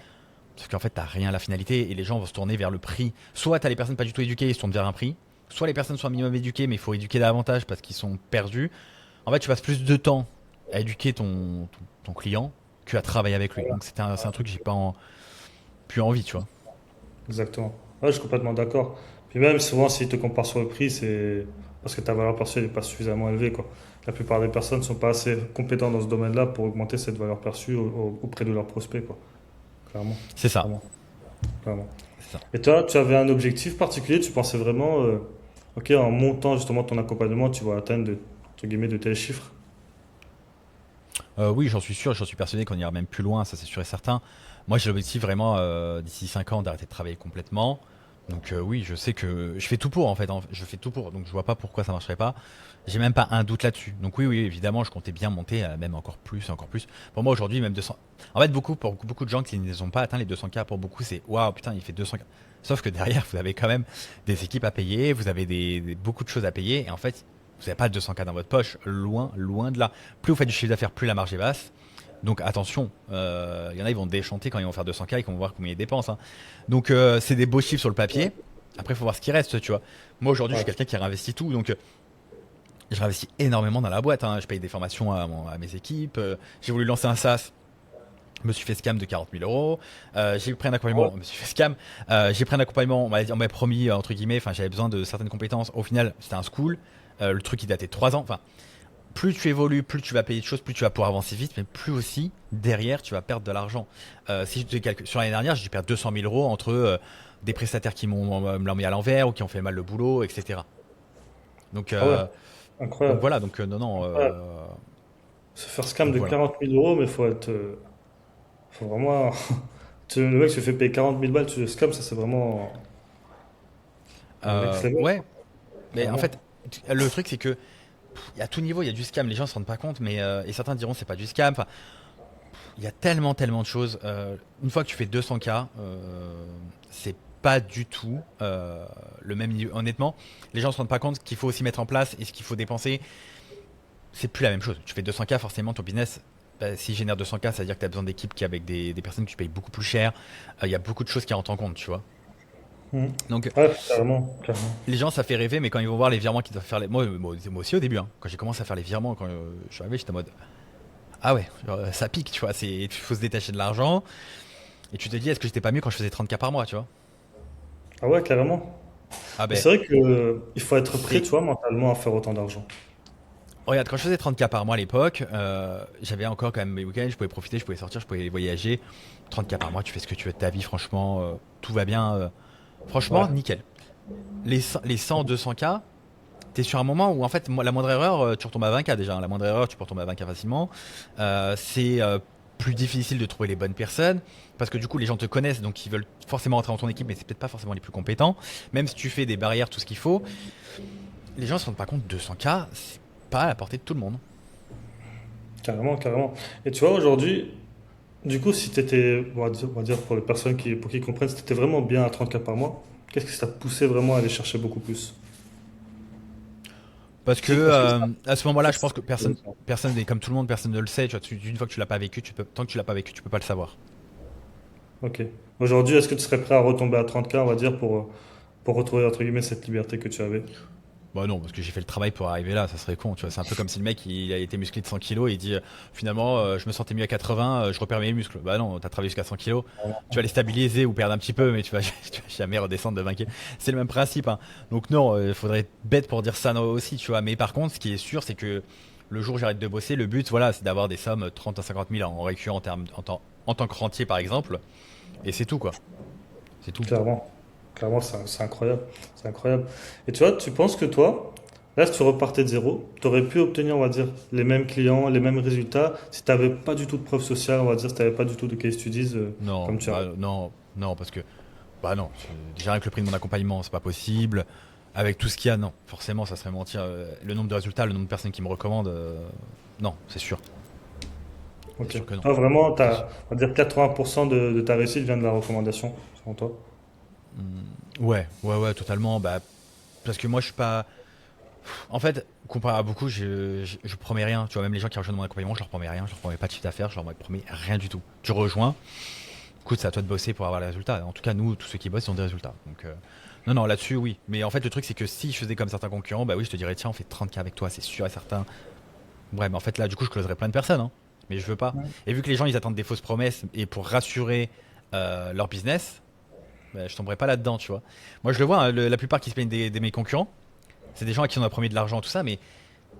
S2: Parce qu'en fait, t'as rien à la finalité et les gens vont se tourner vers le prix. Soit t'as les personnes pas du tout éduquées, ils se tournent vers un prix. Soit les personnes sont un minimum éduquées, mais il faut éduquer davantage parce qu'ils sont perdus. En fait, tu passes plus de temps à éduquer ton client qu'à travailler avec lui. Donc c'est un truc que j'ai pas plus envie, tu vois.
S1: Exactement. Ouais, je suis complètement d'accord. Puis même souvent, s'ils te comparent sur le prix, c'est parce que ta valeur perçue n'est pas suffisamment élevée, quoi. La plupart des personnes ne sont pas assez compétentes dans ce domaine-là pour augmenter cette valeur perçue auprès de leurs prospects, quoi. Clairement,
S2: C'est ça.
S1: clairement, clairement.
S2: C'est ça.
S1: Et toi, tu avais un objectif particulier? Tu pensais vraiment, ok, en montant justement ton accompagnement, tu vas atteindre entre guillemets, de tels chiffres?
S2: Oui, j'en suis sûr, j'en suis persuadé qu'on ira même plus loin, ça c'est sûr et certain. Moi j'ai l'objectif vraiment d'ici 5 ans d'arrêter de travailler complètement. Donc oui, je sais que je fais tout pour en fait, je fais tout pour, donc je vois pas pourquoi ça marcherait pas. J'ai même pas un doute là-dessus. Donc oui, oui, évidemment, je comptais bien monter même encore plus, encore plus. Pour moi aujourd'hui, même 200. En fait, pour beaucoup de gens qui ne ont pas atteint les 200K, pour beaucoup c'est waouh, putain, il fait 200K. Sauf que derrière, vous avez quand même des équipes à payer, vous avez beaucoup de choses à payer, et en fait, vous n'avez pas 200K dans votre poche, loin, loin de là. Plus vous faites du chiffre d'affaires, plus la marge est basse. Donc attention, il y en a, ils vont déchanter quand ils vont faire 200K et qu'on va voir combien ils dépensent, hein. Donc c'est des beaux chiffres sur le papier. Après, il faut voir ce qui reste, tu vois. Moi aujourd'hui, je suis
S1: Ouais.
S2: quelqu'un qui réinvestit tout, donc je réinvestis énormément dans la boîte, hein. Je paye des formations à mes équipes. J'ai voulu lancer un SaaS. Je me suis fait scam de 40 000 euros. J'ai pris un
S1: Ah ouais.
S2: accompagnement. Je me suis fait scam. J'ai pris un accompagnement. On m'avait promis, entre guillemets, enfin, j'avais besoin de certaines compétences. Au final, c'était un school. Le truc, il datait de 3 ans. Enfin, plus tu évolues, plus tu vas payer de choses, plus tu vas pouvoir avancer vite, mais plus aussi, derrière, tu vas perdre de l'argent. Si je te calcule, sur l'année dernière, j'ai dû perdre 200 000 € entre des prestataires qui me l'ont mis à l'envers ou qui ont fait mal le boulot, etc. Donc,
S1: Ah ouais.
S2: euh, donc
S1: Incroyable.
S2: voilà, donc non, non.
S1: Incroyable. Se faire scam
S2: Donc
S1: de
S2: voilà.
S1: 40 000 euros, mais faut vraiment. Le mec se fait payer 40 000 balles, tu le scam, ça c'est vraiment next level,
S2: Ouais,
S1: quoi.
S2: mais en
S1: Clairement.
S2: fait, le truc, c'est que il y a tout niveau, il y a du scam, les gens se rendent pas compte, mais et certains diront c'est pas du scam. Enfin, il y a tellement, tellement de choses. Une fois que tu fais 200K, c'est pas du tout le même niveau. Honnêtement, les gens se rendent pas compte qu'il faut aussi mettre en place et ce qu'il faut dépenser, c'est plus la même chose. Tu fais 200K, forcément, ton business, bah, s'il génère 200K, ça veut dire que tu as besoin d'équipes qui avec des personnes que tu payes beaucoup plus cher. Il y a beaucoup de choses qui rentrent en compte, tu vois.
S1: Mhm.
S2: Donc,
S1: Ouais, clairement, clairement.
S2: les gens, ça fait rêver, mais quand ils vont voir les virements qu'ils doivent faire, moi aussi au début, hein, quand j'ai commencé à faire les virements, quand je suis arrivé, j'étais en mode, ah ouais, genre, ça pique, tu vois, il faut se détacher de l'argent. Et tu te dis, est-ce que j'étais pas mieux quand je faisais 30K par mois, tu vois?
S1: Ah ouais, carrément.
S2: Ah
S1: Mais
S2: ben,
S1: c'est vrai que il faut être prêt,
S2: c'est.
S1: tu vois, mentalement à faire autant d'argent.
S2: Regarde, quand je faisais 30K par mois à l'époque, j'avais encore quand même mes week-ends, je pouvais profiter, je pouvais sortir, je pouvais voyager. 30K par mois, tu fais ce que tu veux de ta vie, franchement, tout va bien. Franchement,
S1: Ouais.
S2: nickel. Les 100, 200K, t'es sur un moment où en fait, la moindre erreur, tu retombes à 20K déjà, hein. La moindre erreur, tu peux retomber à 20K facilement. C'est plus difficile de trouver les bonnes personnes parce que du coup, les gens te connaissent, donc ils veulent forcément entrer dans ton équipe, mais c'est peut-être pas forcément les plus compétents. Même si tu fais des barrières, tout ce qu'il faut, les gens se rendent pas compte. 200K, c'est pas à la portée de tout le monde.
S1: Carrément, carrément. Et tu vois, aujourd'hui, du coup, si tu étais, on va dire pour les personnes pour qu'ils comprennent, si tu étais vraiment bien à 30K par mois, qu'est-ce que ça t'a poussé vraiment à aller chercher beaucoup plus?
S2: Parce que
S1: Parce que
S2: à ce moment-là, je pense que
S1: ça-
S2: personne n'est comme tout le monde, personne ne le sait. Tu vois, une fois que tu l'as pas vécu, tant que tu l'as pas vécu, tu peux pas le savoir.
S1: Ok. Aujourd'hui, est-ce que tu serais prêt à retomber à 30K, on va dire, pour retrouver, entre guillemets, cette liberté que tu avais?
S2: Bah non, parce que j'ai fait le travail pour arriver là, ça serait con, tu vois. C'est un peu comme si le mec il a été musclé de 100 kilos et il dit finalement je me sentais mieux à 80, je repère mes muscles. Bah non, t'as travaillé jusqu'à 100 kilos, tu vas les stabiliser ou perdre un petit peu, mais tu vas jamais redescendre de 20 kilos. C'est le même principe, hein. Donc non, il faudrait être bête pour dire ça non, aussi, tu vois. Mais par contre, ce qui est sûr, c'est que le jour où j'arrête de bosser, le but, voilà, c'est d'avoir des sommes 30 à 50 000 en récurrent en tant que rentier par exemple, et c'est tout quoi. C'est tout.
S1: Clairement. Clairement, c'est incroyable. C'est incroyable. Et tu vois, tu penses que toi, là, si tu repartais de zéro, tu aurais pu obtenir, on va dire, les mêmes clients, les mêmes résultats, si tu n'avais pas du tout de preuve sociale, on va dire, si tu n'avais pas du tout de case studies
S2: Non,
S1: comme tu as.
S2: bah non, non, parce que Bah non, déjà avec le prix de mon accompagnement, c'est pas possible. Avec tout ce qu'il y a, non. Forcément, ça serait mentir. Le nombre de résultats, le nombre de personnes qui me recommandent, non, c'est sûr. C'est
S1: Ok.
S2: sûr que non.
S1: Toi, vraiment,
S2: C'est sûr.
S1: on va dire 80% de ta réussite vient de la recommandation, selon toi.
S2: Ouais, ouais, ouais, totalement. Bah, parce que moi, je suis pas. En fait, comparé à beaucoup, je promets rien. Tu vois, même les gens qui rejoignent mon accompagnement, je leur promets rien. Je leur promets pas de chiffre d'affaires, je leur promets rien du tout. Tu rejoins, écoute, c'est à toi de bosser pour avoir les résultats. En tout cas, nous, tous ceux qui bossent, ils ont des résultats. Donc, non, non, là-dessus, oui. Mais en fait, le truc, c'est que si je faisais comme certains concurrents, bah oui, je te dirais, tiens, on fait 30K avec toi, c'est sûr et certain. Ouais, mais en fait, là, du coup, je closerais plein de personnes, hein. Mais je veux pas.
S1: Ouais.
S2: Et vu que les gens, ils attendent des fausses promesses et pour rassurer leur business, bah, je tomberais pas là-dedans, tu vois. Moi, je le vois, hein, la plupart qui se plaignent des mes concurrents, c'est des gens à qui on a promis de l'argent, tout ça, mais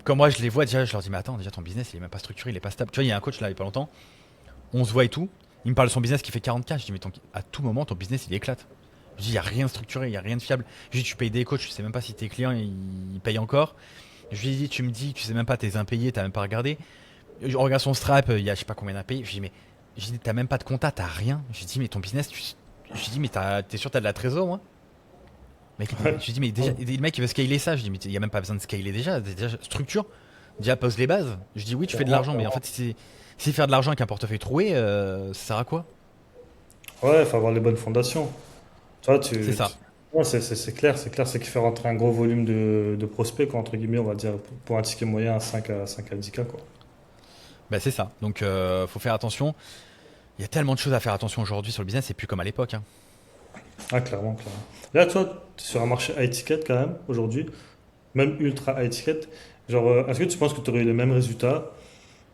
S2: comme moi, je les vois déjà, je leur dis, mais attends, déjà, ton business, il est même pas structuré, il est pas stable. Tu vois, il y a un coach là, il y a pas longtemps, on se voit et tout. Il me parle de son business qui fait 40K. Je dis, mais à tout moment, ton business, il éclate. Je dis, il n'y a rien de structuré, il n'y a rien de fiable. Je lui dis, tu payes des coachs, tu sais même pas si tes clients, ils payent encore. Je lui dis, tu me dis, tu sais même pas tes impayés, t'as même pas regardé. Je regarde son strap, il y a je sais pas combien d'impayés. Je lui dis, mais t'as même pas de compta, t'as rien. Je lui dis, mais ton business, je lui dis, mais t'es sûr t'as de la trésor, moi? Mec,
S1: Ouais.
S2: je lui dis, mais déjà, le mec, il veut scaler ça. Je lui dis, mais il n'y a même pas besoin de scaler déjà. Déjà, structure. Déjà, pose les bases. Je dis, oui, tu fais de
S1: Clairement,
S2: l'argent, mais en
S1: clairement.
S2: fait, si faire de l'argent avec un portefeuille troué, ça sert à quoi?
S1: Ouais, il faut avoir les bonnes fondations. Tu vois,
S2: C'est ça.
S1: ouais, c'est clair, c'est qu'il fait rentrer un gros volume de prospects, quoi, entre guillemets, on va dire, pour un ticket moyen à 5 à 10K, quoi.
S2: Bah, c'est ça. Donc, faut faire attention. Il y a tellement de choses à faire attention aujourd'hui sur le business, c'est plus comme à l'époque, hein.
S1: Ah, clairement, clairement. Là, toi, tu es sur un marché high ticket quand même, aujourd'hui, même ultra high ticket. Genre, est-ce que tu penses que tu aurais eu les mêmes résultats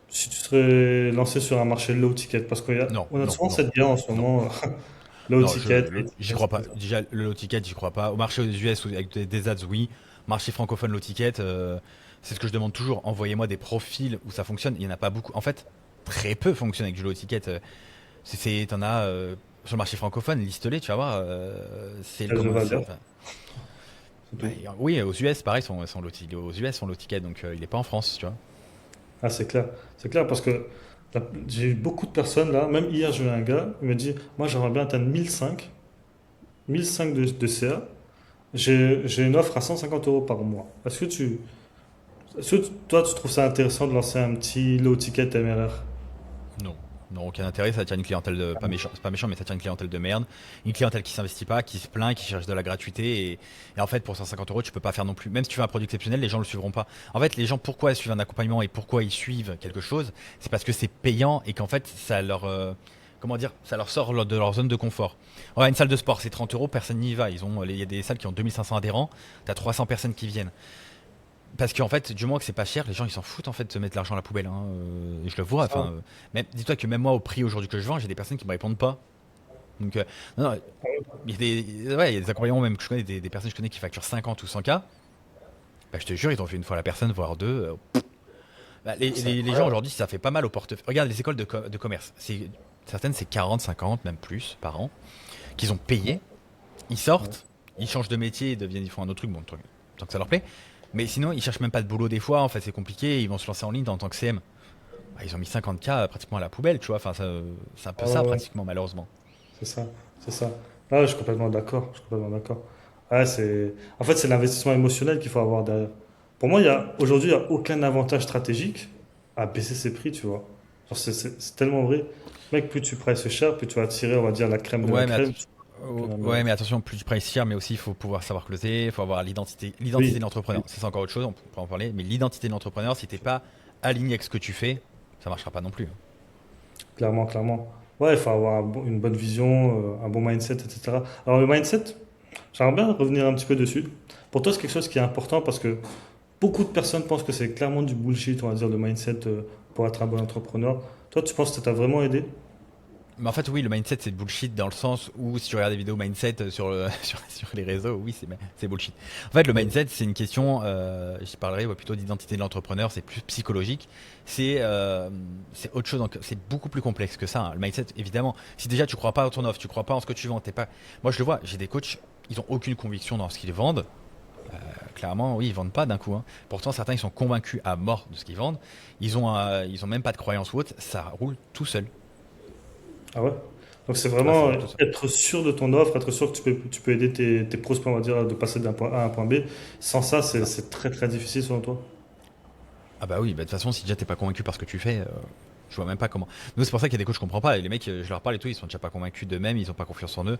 S1: si tu serais lancé sur un marché low ticket? Parce
S2: Non,
S1: on a
S2: non,
S1: souvent
S2: non,
S1: cette guerre en ce
S2: non.
S1: moment, low
S2: Non,
S1: ticket, high
S2: j'y
S1: ticket,
S2: crois pas.
S1: etc.
S2: Déjà, le low ticket, j'y crois pas. Au marché aux US, avec des ads, oui. Marché francophone, low ticket, c'est ce que je demande toujours. Envoyez-moi des profils où ça fonctionne. Il y en a pas beaucoup. En fait, très peu fonctionnent avec du low ticket. T'en as sur le marché francophone, liste-les, tu vas voir. C'est
S1: Je
S2: comment
S1: vais dire,
S2: enfin,
S1: c'est
S2: bah,
S1: tout.
S2: oui, aux US, pareil, aux US, sont low ticket, donc il est pas en France, tu vois.
S1: Ah, c'est clair. C'est clair parce que j'ai eu beaucoup de personnes là. Même hier, j'ai eu un gars, il me dit, moi, j'aimerais bien atteindre 1005 de CA. J'ai une offre à 150 euros par mois. Est-ce que toi, tu trouves ça intéressant de lancer un petit low ticket MRR?
S2: Non. Non, aucun intérêt, ça attire une clientèle de, pas méchant, c'est pas méchant, mais ça attire une clientèle de merde. Une clientèle qui s'investit pas, qui se plaint, qui cherche de la gratuité. Et en fait, pour 150 euros, tu peux pas faire non plus. Même si tu fais un produit exceptionnel, les gens le suivront pas. En fait, les gens, pourquoi ils suivent un accompagnement et pourquoi ils suivent quelque chose, c'est parce que c'est payant et qu'en fait, ça leur, comment dire, ça leur sort de leur zone de confort. Ouais, une salle de sport, c'est 30 euros, personne n'y va. Il y a des salles qui ont 2500 adhérents, t'as 300 personnes qui viennent. Parce qu'en fait, du moment que c'est pas cher, les gens ils s'en foutent en fait de se mettre l'argent à la poubelle, hein. Et je le vois.
S1: Ça,
S2: Enfin, même, dis-toi que même moi, au prix aujourd'hui que je vends, j'ai des personnes qui me répondent pas. Donc, non, non, il y a ouais, il y a des accompagnants même que je connais, des personnes que je connais qui facturent 50 ou 100K. Bah, je te jure, ils ont fait une fois la personne, voire deux. Bah,
S1: c'est
S2: les gens
S1: incroyable.
S2: aujourd'hui, ça fait pas mal au portefeuille. Regarde les écoles de commerce. Certaines, c'est 40, 50, même plus par an, qu'ils ont payé. Ils
S1: Ouais.
S2: sortent, ils changent de métier, ils font un autre truc, bon, tant que ça leur plaît. Mais sinon, ils cherchent même pas de boulot des fois. En fait, c'est compliqué. Ils vont se lancer en ligne en tant que CM. Bah, ils ont mis 50K pratiquement à la poubelle, tu vois. Enfin, c'est un peu
S1: Ouais,
S2: ça,
S1: ouais, ouais.
S2: pratiquement, malheureusement.
S1: C'est ça, c'est ça. Ah, je suis complètement d'accord, je suis complètement d'accord. Ah, en fait, c'est l'investissement émotionnel qu'il faut avoir derrière. Pour moi, aujourd'hui, il n'y a aucun avantage stratégique à baisser ses prix, tu vois. Genre, c'est tellement vrai. Mec, plus tu prices cher, plus tu vas attirer, on va dire, la crème de la
S2: Ouais,
S1: crème.
S2: ouais, mais attention, plus tu prices cher, mais aussi il faut pouvoir savoir closer, il faut avoir l'identité
S1: Oui,
S2: de l'entrepreneur.
S1: oui,
S2: Ça, c'est encore autre chose, on pourra en parler. Mais l'identité de l'entrepreneur, si t'es pas aligné avec ce que tu fais, ça marchera pas non plus.
S1: clairement, clairement. Ouais, il faut avoir une bonne vision, un bon mindset, etc. Alors, le mindset, j'aimerais bien revenir un petit peu dessus. Pour toi, c'est quelque chose qui est important parce que beaucoup de personnes pensent que c'est clairement du bullshit, on va dire, le mindset pour être un bon entrepreneur. Toi, tu penses que ça t'a vraiment aidé?
S2: Mais en fait, oui, le mindset, c'est bullshit dans le sens où si tu regardes des vidéos mindset sur les réseaux, oui, c'est bullshit. En fait, le
S1: Oui.
S2: mindset, c'est une question, je parlerai ouais, plutôt d'identité de l'entrepreneur, c'est plus psychologique. C'est autre chose, c'est beaucoup plus complexe que ça, hein. Le mindset, évidemment, si déjà tu crois pas en ton offre, tu crois pas en ce que tu vends, t'es pas. Moi, je le vois, j'ai des coachs, ils ont aucune conviction dans ce qu'ils vendent. Clairement, oui, ils vendent pas d'un coup, hein. Pourtant, certains, ils sont convaincus à mort de ce qu'ils vendent. Ils ont même pas de croyance ou autre, ça roule tout seul.
S1: Ah ouais? Donc c'est
S2: Ah, c'est
S1: vraiment
S2: plutôt ça.
S1: être sûr de ton offre, être sûr que tu peux aider tes prospects, on va dire, de passer d'un point A à un point B. Sans ça,
S2: C'est ça.
S1: c'est très très difficile selon toi.
S2: Ah bah oui, bah de toute façon, si déjà t'es pas convaincu par ce que tu fais, je vois même pas comment. Nous, c'est pour ça qu'il y a des coachs, je comprends pas. Et les mecs, je leur parle et tout, ils sont déjà pas convaincus d'eux-mêmes, ils ont pas confiance en eux.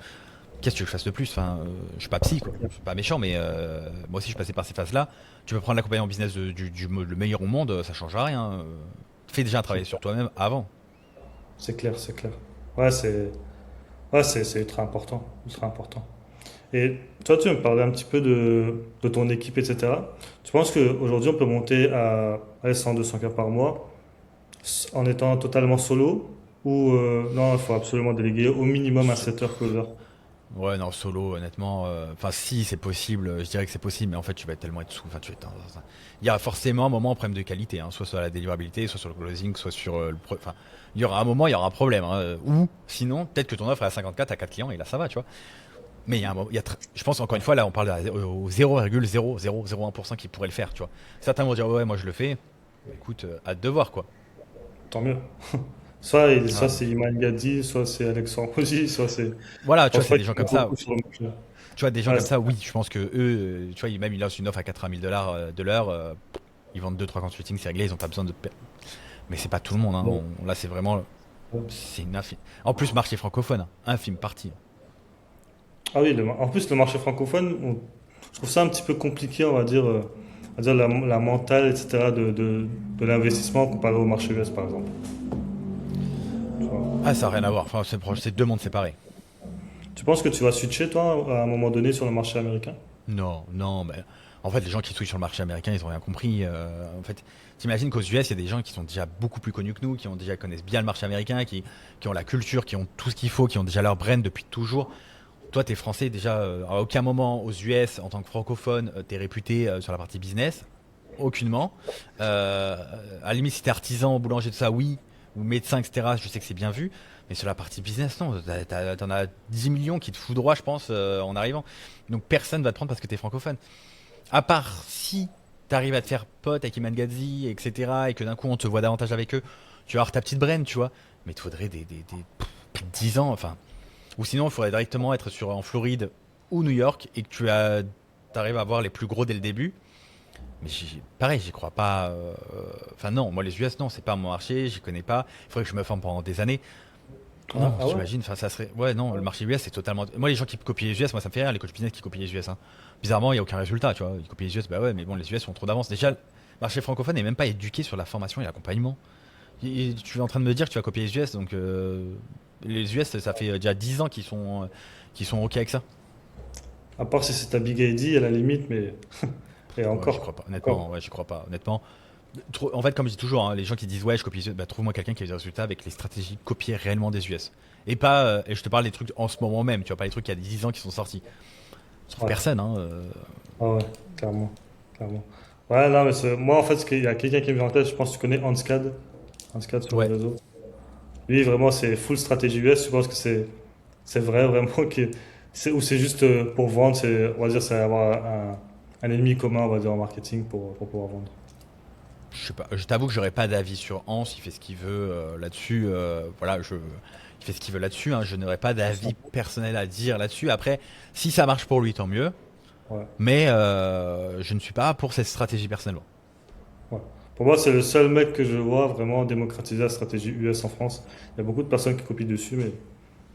S2: Qu'est-ce que tu veux que je fasse de plus? Enfin, je suis pas psy, quoi. Je suis pas méchant, mais moi aussi, je suis passé par ces phases-là. Tu peux prendre l'accompagnement business le meilleur au monde, ça change rien. Fais déjà un
S1: C'est
S2: travail sur toi-même avant.
S1: c'est clair, c'est clair. Ouais, ouais, c'est ultra important, ultra important. Et toi, tu veux me parler un petit peu de ton équipe, etc. Tu penses qu'aujourd'hui, on peut monter à 100-200 cas par mois en étant totalement solo ou non, il faut absolument déléguer au minimum un setter closer.
S2: Ouais, non, solo, honnêtement. Enfin, si c'est possible, je dirais que c'est possible, mais en fait, tu vas tellement être sous. Enfin, tu vas être il y a forcément un moment un problème de qualité, hein, soit sur la délivrabilité, soit sur le closing, soit sur Enfin, il y aura un moment, il y aura un problème. Hein, ou sinon, peut-être que ton offre est à 54 à 4 clients et là, ça va, tu vois. Mais il y a un moment, je pense encore une fois, là, on parle au 0,0001% qui pourrait le faire, tu vois. Certains vont dire, ouais, moi je le fais. Bah, écoute, hâte de voir, quoi.
S1: Tant mieux. Soit
S2: Ouais.
S1: c'est Iman Gadi, soit c'est Alexandre Poggi, soit c'est.
S2: Voilà,
S1: Je
S2: tu vois,
S1: pense
S2: c'est
S1: pas
S2: des
S1: qu'il
S2: gens
S1: y en
S2: comme
S1: a
S2: ça.
S1: beaucoup sur le marché.
S2: Tu vois, des gens
S1: Ouais,
S2: comme ça, oui, je pense que eux, tu vois, même ils lancent une offre à 80 000 dollars de l'heure, ils vendent 2-3 consulting, c'est réglé, ils ont pas besoin de. Mais c'est pas tout le monde, hein. Là, c'est vraiment. C'est une infime. En plus, marché francophone, hein, infime partie.
S1: ah oui, en plus, le marché francophone, je trouve ça un petit peu compliqué, on va dire la mentale, etc., de l'investissement comparé au marché US, par exemple. Tu vois.
S2: Ah, ça n'a rien à voir. Enfin, c'est deux mondes séparés.
S1: Tu penses que tu vas switcher, toi, à un moment donné, sur le marché américain?
S2: Non, non, mais en fait, les gens qui switchent sur le marché américain, ils ont rien compris. En fait, t'imagines qu'aux US, il y a des gens qui sont déjà beaucoup plus connus que nous, qui ont déjà connaissent bien le marché américain, qui ont la culture, qui ont tout ce qu'il faut, qui ont déjà leur brand depuis toujours. Toi, t'es français déjà. À aucun moment aux US, en tant que francophone, t'es réputé sur la partie business. Aucunement. À la limite, si t'es artisan, boulanger, tout ça, oui. Ou médecin, etc., je sais que c'est bien vu. Mais sur la partie business, non. T'en as 10 millions qui te foutent droit, je pense, en arrivant. Donc personne va te prendre parce que t'es francophone. À part si t'arrives à te faire pote avec Iman Gadzhi, etc., et que d'un coup on te voit davantage avec eux, tu vas avoir ta petite brain, tu vois. Mais il te faudrait plus de 10 ans, enfin. Ou sinon, il faudrait directement être en Floride ou New York et que t'arrives à avoir les plus gros dès le début. Mais pareil, j'y crois pas. Enfin, non, moi, les US, non, c'est pas mon marché, j'y connais pas. Il faudrait que je me forme pendant des années.
S1: Ah,
S2: Non,
S1: ah ouais?
S2: j'imagine, enfin, ça serait. Ouais, non, le marché US, c'est totalement. Moi, les gens qui copient les US, moi, ça me fait rire, les coachs business qui copient les US. Hein. Bizarrement, il n'y a aucun résultat, tu vois. Ils copient les US, bah ouais, mais bon, les US ont trop d'avance. Déjà, le marché francophone n'est même pas éduqué sur la formation et l'accompagnement. Tu es en train de me dire que tu vas copier les US, donc les US, ça fait déjà 10 ans qu'ils sont OK avec ça.
S1: À part si c'est ta Big ID, à la limite, mais. Et
S2: Ouais, j'y
S1: encore.
S2: crois pas, honnêtement,
S1: Encore.
S2: ouais, j'y crois pas, honnêtement. En fait, comme je dis toujours, hein, les gens qui disent ouais, je copie les US, bah, trouve-moi quelqu'un qui a des résultats avec les stratégies copiées réellement des US. Et pas, et je te parle des trucs en ce moment même, tu vois, pas les trucs il y a 10 ans qui sont sortis. Je trouve
S1: Ouais.
S2: personne, hein.
S1: Ah ouais, clairement. Clairement. Ouais, non, mais moi, en fait, il y a quelqu'un qui me vient en tête, je pense que tu connais Hanscad. Hanscad sur les
S2: Ouais,
S1: réseaux. Lui, vraiment, c'est full stratégie US. Je pense que c'est vrai, vraiment, ou c'est juste pour vendre, on va dire, c'est avoir un ennemi commun, on va dire, en marketing pour pouvoir vendre.
S2: je sais pas, je t'avoue que j'aurais pas d'avis sur Hans, il fait ce qu'il veut là-dessus. Voilà, il fait ce qu'il veut là-dessus. Hein, je n'aurais pas d'avis personnel à dire là-dessus. Après, si ça marche pour lui, tant mieux.
S1: Ouais,
S2: Mais je ne suis pas pour cette stratégie personnellement.
S1: ouais. Pour moi, c'est le seul mec que je vois vraiment démocratiser la stratégie US en France. Il y a beaucoup de personnes qui copient dessus, mais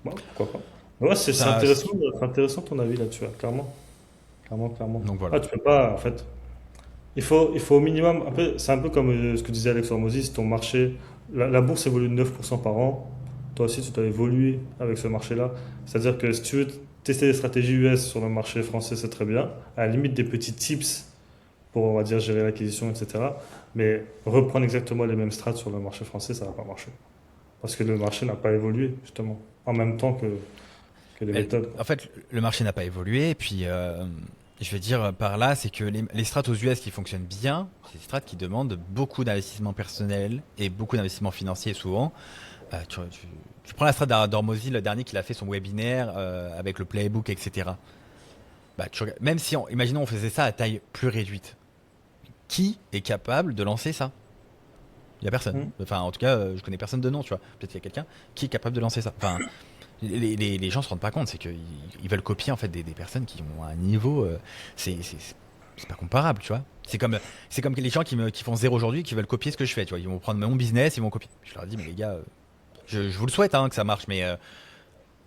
S1: bon, pourquoi pas. Mais ouais,
S2: Ça,
S1: c'est intéressant ton avis là-dessus, hein, clairement. Clairement, clairement.
S2: donc
S1: Ah,
S2: voilà.
S1: tu peux pas, en fait. Il faut au minimum, c'est un peu comme ce que disait Alex Hormozy, si ton marché, la bourse évolue de 9% par an, toi aussi tu dois évoluer avec ce marché-là. C'est-à-dire que si tu veux tester des stratégies US sur le marché français, c'est très bien. À la limite des petits tips pour, on va dire, gérer l'acquisition, etc. Mais reprendre exactement les mêmes strates sur le marché français, ça va pas marcher. Parce que le marché n'a pas évolué, justement, en même temps que les
S2: Elle-
S1: méthodes, quoi.
S2: en fait, le marché n'a pas évolué. Et puis, je vais dire par là, c'est que les strats aux US qui fonctionnent bien, c'est des strats qui demandent beaucoup d'investissement personnel et beaucoup d'investissement financier souvent. Tu prends la strat d'Ormozy, le dernier qu'il a fait son webinaire avec le playbook, etc. Bah, même si, imaginons, on faisait ça à taille plus réduite. Qui est capable de lancer ça? Il y a personne.
S1: Hmm.
S2: Enfin, en tout cas, je connais personne de nom, tu vois. Peut-être qu'il y a quelqu'un qui est capable de lancer ça. Enfin, Les gens se rendent pas compte, c'est qu'ils ils veulent copier en fait des personnes qui ont un niveau, c'est pas comparable, tu vois. C'est comme les gens qui font zéro aujourd'hui, qui veulent copier ce que je fais, tu vois. Ils vont prendre mon business, ils vont copier. Je leur dis, mais les gars, je vous le souhaite hein, que ça marche, mais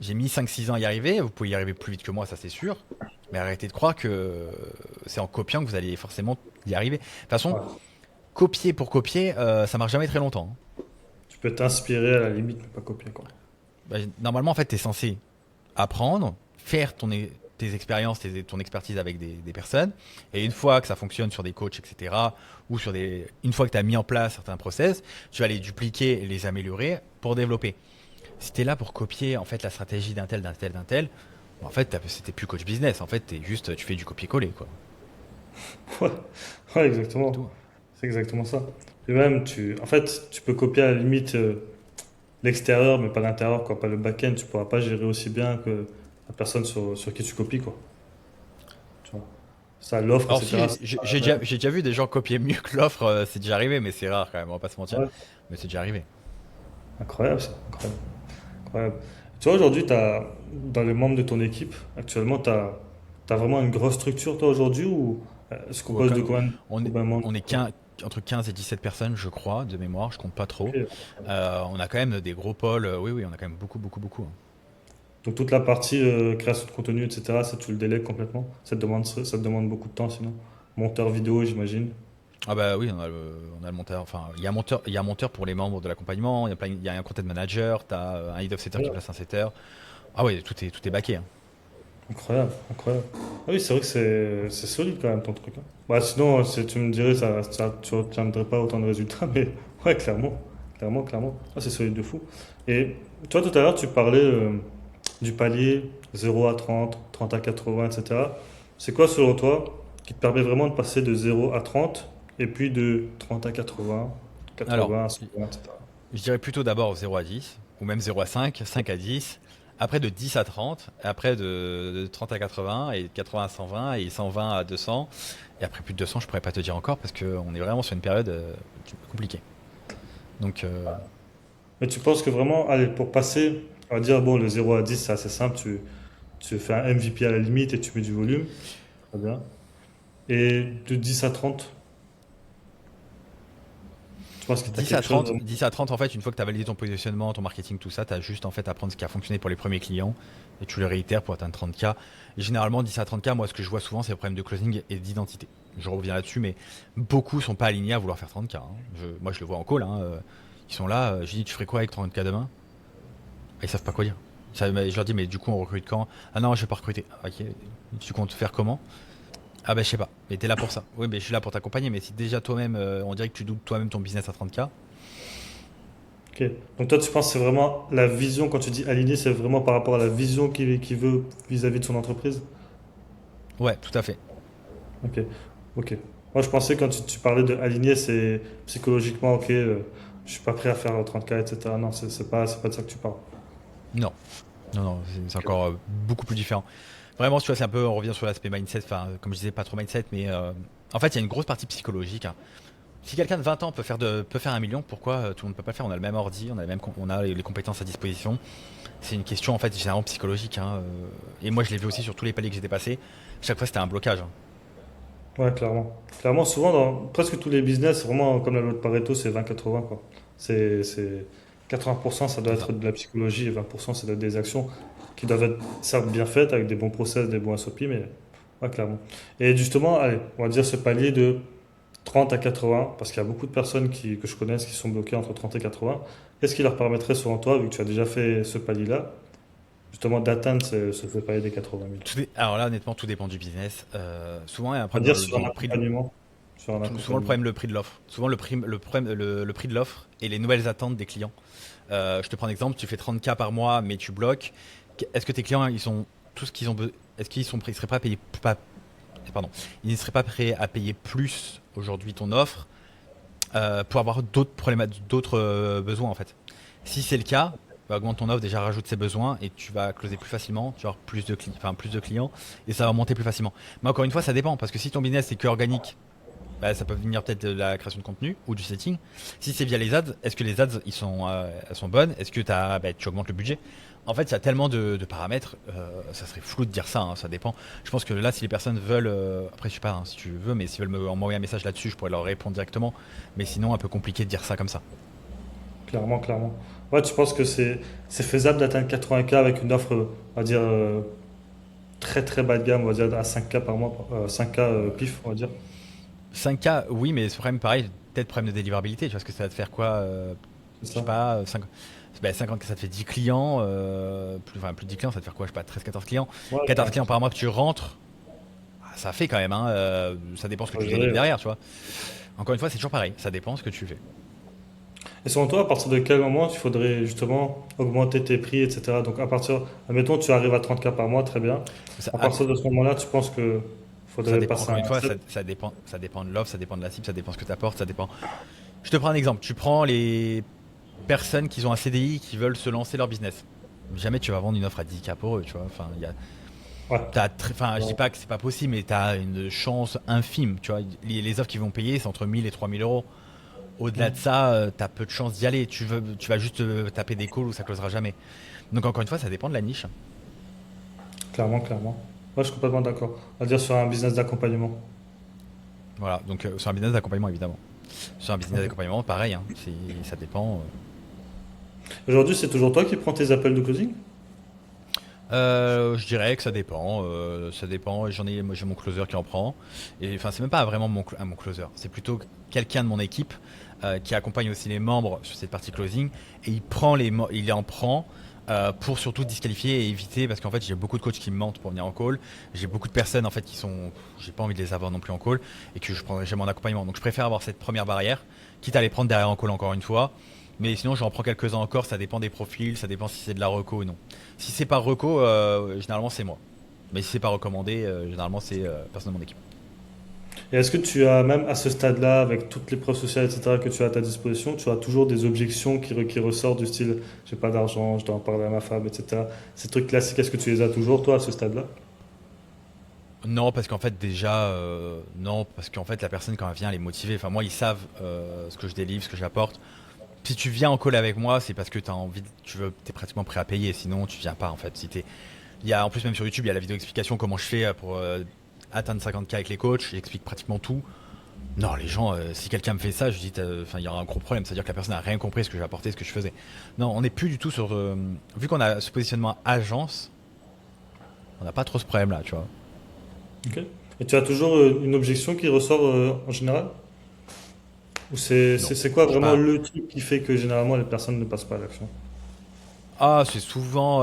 S2: j'ai mis 5 6 ans à y arriver, vous pouvez y arriver plus vite que moi, ça c'est sûr. Mais arrêtez de croire que c'est en copiant que vous allez forcément y arriver. De toute façon,
S1: Ouais.
S2: copier pour copier, ça marche jamais très longtemps, hein.
S1: Tu peux t'inspirer à la limite, mais pas copier, quoi.
S2: Bah, normalement, en fait, tu es censé apprendre, faire tes expériences, ton expertise avec des personnes. Et une fois que ça fonctionne sur des coachs, etc., ou une fois que tu as mis en place certains process, tu vas les dupliquer et les améliorer pour développer. Si tu es là pour copier en fait la stratégie d'un tel, d'un tel, d'un tel, en fait, c'était plus coach business. En fait, tu fais du copier-coller, quoi.
S1: Ouais, ouais,
S2: C'est
S1: exactement.
S2: tout.
S1: C'est exactement ça. Et même, en fait, tu peux copier à la limite l'extérieur, mais pas l'intérieur, quoi. Pas le back-end. Tu pourras pas gérer aussi bien que la personne sur qui tu copies, quoi. Tu vois. Ça, l'offre,
S2: Alors
S1: etc.
S2: si, j'ai déjà vu des gens copier mieux que l'offre, c'est déjà arrivé, mais c'est rare quand même, on va pas se mentir.
S1: Ouais,
S2: Mais c'est déjà arrivé.
S1: incroyable, ça. Incroyable. Incroyable. Tu vois, aujourd'hui, dans les membres de ton équipe, actuellement, tu as vraiment une grosse structure, toi, aujourd'hui, ou se
S2: Ou,
S1: compose de combien de
S2: On est,
S1: combien de membres?
S2: on est entre 15 et 17 personnes, je crois, de mémoire, je compte pas trop.
S1: Ok.
S2: On a quand même des gros pôles, oui, oui, on a quand même beaucoup, beaucoup, beaucoup, hein.
S1: Donc, toute la partie création de contenu, etc., ça, tu le délègues complètement? Ça te demande beaucoup de temps, sinon? Monteur vidéo, j'imagine.
S2: Ah bah oui, on a le monteur, enfin, il y a un monteur pour les membres de l'accompagnement, il y a un content manager, tu as un head of setter qui place un setter. Ah ouais, tout est backé, hein.
S1: Incroyable, incroyable. Ah oui, c'est vrai que c'est solide quand même ton truc, hein. Bah, sinon, si tu me dirais, tu n'obtiendrais pas autant de résultats, mais ouais, clairement. Clairement, clairement. Ah, c'est solide de fou. Et toi, tout à l'heure, tu parlais du palier 0 à 30, 30 à 80, etc. C'est quoi, selon toi, qui te permet vraiment de passer de 0 à 30 et puis de 30 à 80,
S2: Alors,
S1: 80 à 120, etc.
S2: je dirais plutôt d'abord 0 à 10, ou même 0 à 5, 5 à 10, après de 10 à 30, et après de 30 à 80, et de 80 à 120, et 120 à 200, et après plus de 200, je pourrais pas te dire encore, parce qu'on est vraiment sur une période compliquée. Donc,
S1: Mais tu penses que vraiment, allez, pour passer, on va dire, bon, le 0 à 10, c'est assez simple, tu fais un MVP à la limite et tu mets du volume. Très bien. Et de 10 à 30, tu penses que tu as
S2: 10 à
S1: quelque chose
S2: 30,
S1: vraiment.
S2: 10 à 30, en fait, une fois que tu as validé ton positionnement, ton marketing, tout ça, tu as juste en fait à prendre ce qui a fonctionné pour les premiers clients et tu le réitères pour atteindre 30K. Et généralement, 10 à 30K, moi, ce que je vois souvent, c'est le problème de closing et d'identité. Je reviens là-dessus, mais beaucoup sont pas alignés à vouloir faire 30K, hein. Moi, je le vois en call, hein, ils sont là, je dis, tu ferais quoi avec 30K demain? Ils savent pas quoi dire. Je leur dis, mais du coup, on recrute quand? Ah non, je vais pas recruter. Ok, tu comptes faire comment? Ah ben je sais pas, mais t'es là pour ça. Oui, mais je suis là pour t'accompagner, mais si déjà toi-même, on dirait que tu doutes toi-même ton business à 30K.
S1: Ok. Donc toi, tu penses que c'est vraiment la vision, quand tu dis aligné, c'est vraiment par rapport à la vision qu'il veut vis-à-vis de son entreprise?
S2: Ouais, tout à fait.
S1: Ok. Ok. Moi, je pensais quand tu parlais de aligné, c'est psychologiquement, ok, je suis pas prêt à faire 30K, etc. Non, c'est pas de ça que tu parles.
S2: Non, non, non, c'est
S1: Ok.
S2: encore beaucoup plus différent. Vraiment, tu vois, c'est un peu, on revient sur l'aspect mindset, enfin, comme je disais, pas trop mindset, mais en fait, il y a une grosse partie psychologique, hein. Si quelqu'un de 20 ans peut faire 1 million, pourquoi tout le monde ne peut pas le faire? On a le même ordi, on a les compétences à disposition. C'est une question en fait généralement psychologique, hein. Et moi, je l'ai vu aussi sur tous les paliers que j'ai dépassés. Chaque fois, c'était un blocage, hein.
S1: Ouais, clairement. Clairement, souvent, dans presque tous les business, vraiment, comme la loi de Pareto, c'est 20-80, quoi. C'est 80%, ça doit
S2: C'est ça.
S1: être de la psychologie et 20%, ça doit être des actions qui doivent être, certes, bien faites, avec des bons process, des bons SOP, mais ouais, clairement. Et justement, allez, on va dire ce palier de 30 à 80, parce qu'il y a beaucoup de personnes que je connaisse qui sont bloquées entre 30 et 80. Qu'est-ce qui leur permettrait, selon toi, vu que tu as déjà fait ce palier-là, justement, d'atteindre ce palier des 80 000?
S2: Alors là, honnêtement, tout dépend du business. Souvent, il y a un
S1: On va
S2: problème
S1: dire
S2: dans le prix.
S1: sur un
S2: Souvent, le
S1: accompagnement.
S2: problème, le prix de l'offre. Souvent, le prix de l'offre et les nouvelles attentes des clients. Je te prends un exemple, tu fais 30K par mois, mais tu bloques. Est-ce que tes clients, ils sont tout ce qu'ils ont, est-ce qu'ils sont prêts, ils seraient pas à payer, pas, pardon, ils ne seraient pas prêts à payer plus aujourd'hui ton offre pour avoir d'autres problématiques, d'autres besoins en fait. Si c'est le cas, bah, augmente ton offre, déjà rajoute ses besoins et tu vas closer plus facilement, tu vas avoir plus de clients et ça va monter plus facilement. Mais encore une fois, ça dépend parce que si ton business c'est que organique, bah, ça peut venir peut-être de la création de contenu ou du setting. Si c'est via les ads, est-ce que les ads elles sont bonnes? Est-ce que tu augmentes le budget? En fait, il y a tellement de paramètres, ça serait flou de dire ça, hein, ça dépend. Je pense que là, si les personnes veulent, après je sais pas hein, si tu veux, mais s'ils veulent m'envoyer un message là-dessus, je pourrais leur répondre directement. Mais sinon, un peu compliqué de dire ça comme ça.
S1: Clairement, clairement. Ouais, tu penses que c'est faisable d'atteindre 80K avec une offre, on va dire, très très bas de gamme, on va dire à 5K par mois, 5K pif, on va dire.
S2: 5K, oui, mais c'est problème pareil, peut-être problème de délivrabilité. Tu vois ce que ça va te faire quoi
S1: C'est
S2: je sais
S1: ça?
S2: pas, 50, ça te fait 10 clients, plus de 10 clients, ça te fait quoi, je sais pas, 13-14 clients.
S1: Ouais,
S2: 14
S1: ouais,
S2: clients par mois que tu rentres, ça fait quand même, hein, ça dépend ce que
S1: faut
S2: tu délivres
S1: gérer, ouais.
S2: derrière, tu vois. Encore une fois, c'est toujours pareil, ça dépend ce que tu fais.
S1: Et selon toi, à partir de quel moment il faudrait justement augmenter tes prix, etc. Donc à partir, admettons, tu arrives à 30K par mois, très bien.
S2: Ça,
S1: À partir de ce moment-là, tu penses que
S2: ça
S1: faudrait
S2: dépend,
S1: passer à
S2: encore une
S1: un
S2: fois,
S1: step?
S2: ça dépend de l'offre, ça dépend de la cible, ça dépend ce que tu apportes, ça dépend. Je te prends un exemple, tu prends les personnes qui ont un CDI qui veulent se lancer leur business. Jamais tu vas vendre une offre à 10K pour eux, tu vois. Enfin,
S1: Ouais.
S2: enfin, je dis
S1: Ouais.
S2: pas que c'est pas possible, mais tu as une chance infime, tu vois. Les offres qu'ils vont payer, c'est entre 1000 et 3000 euros. Au-delà de
S1: Mm.
S2: ça, tu as peu de chances d'y aller. Tu vas juste taper des calls où ça closera jamais. Donc encore une fois, ça dépend de la niche.
S1: Clairement, clairement. Ouais, je suis complètement d'accord. On va dire sur un business d'accompagnement.
S2: Voilà, donc sur un business d'accompagnement, évidemment. Sur un business
S1: Ok.
S2: d'accompagnement, pareil, hein, ça dépend.
S1: Aujourd'hui, c'est toujours toi qui prends tes appels de closing?
S2: Je dirais que ça dépend. Ça dépend. Moi, j'ai mon closer qui en prend. Et enfin, c'est même pas vraiment mon closer. C'est plutôt quelqu'un de mon équipe qui accompagne aussi les membres sur cette partie closing. Et il en prend pour surtout disqualifier et éviter. Parce qu'en fait, j'ai beaucoup de coachs qui me mentent pour venir en call. J'ai beaucoup de personnes en fait qui sont. J'ai pas envie de les avoir non plus en call et que je prendrai jamais en accompagnement. Donc, je préfère avoir cette première barrière, quitte à les prendre derrière en call encore une fois. Mais sinon, j'en prends quelques-uns encore. Ça dépend des profils. Ça dépend si c'est de la reco ou non. Si c'est par reco, généralement c'est moi. Mais si c'est pas recommandé, généralement c'est personne de mon équipe.
S1: Et est-ce que tu as, même à ce stade-là, avec toutes les preuves sociales, etc., que tu as à ta disposition, tu as toujours des objections qui ressortent du style, j'ai pas d'argent, je dois en parler à ma femme, etc. Ces trucs classiques, est-ce que tu les as toujours, toi, à ce stade-là?
S2: Non, parce qu'en fait déjà, non, parce qu'en fait la personne quand elle vient, elle est motivée. Enfin moi, ils savent ce que je délivre, ce que j'apporte. Si tu viens en call avec moi, c'est parce que t'as envie, t'es pratiquement prêt à payer. Sinon, tu viens pas en fait. Il y a en plus même sur YouTube, il y a la vidéo explication comment je fais pour atteindre 50K avec les coachs. J'explique pratiquement tout. Non, les gens, si quelqu'un me fait ça, je dis, enfin, il y aura un gros problème. C'est-à-dire que la personne n'a rien compris ce que j'ai apporté, ce que je faisais. Non, on n'est plus du tout sur. Vu qu'on a ce positionnement agence, on n'a pas trop ce problème-là, tu vois.
S1: Ok. Et tu as toujours une objection qui ressort en général? Ou
S2: Non,
S1: c'est quoi
S2: je sais
S1: vraiment
S2: pas.
S1: le truc qui fait que généralement les personnes ne passent pas à l'action?
S2: Ah, c'est souvent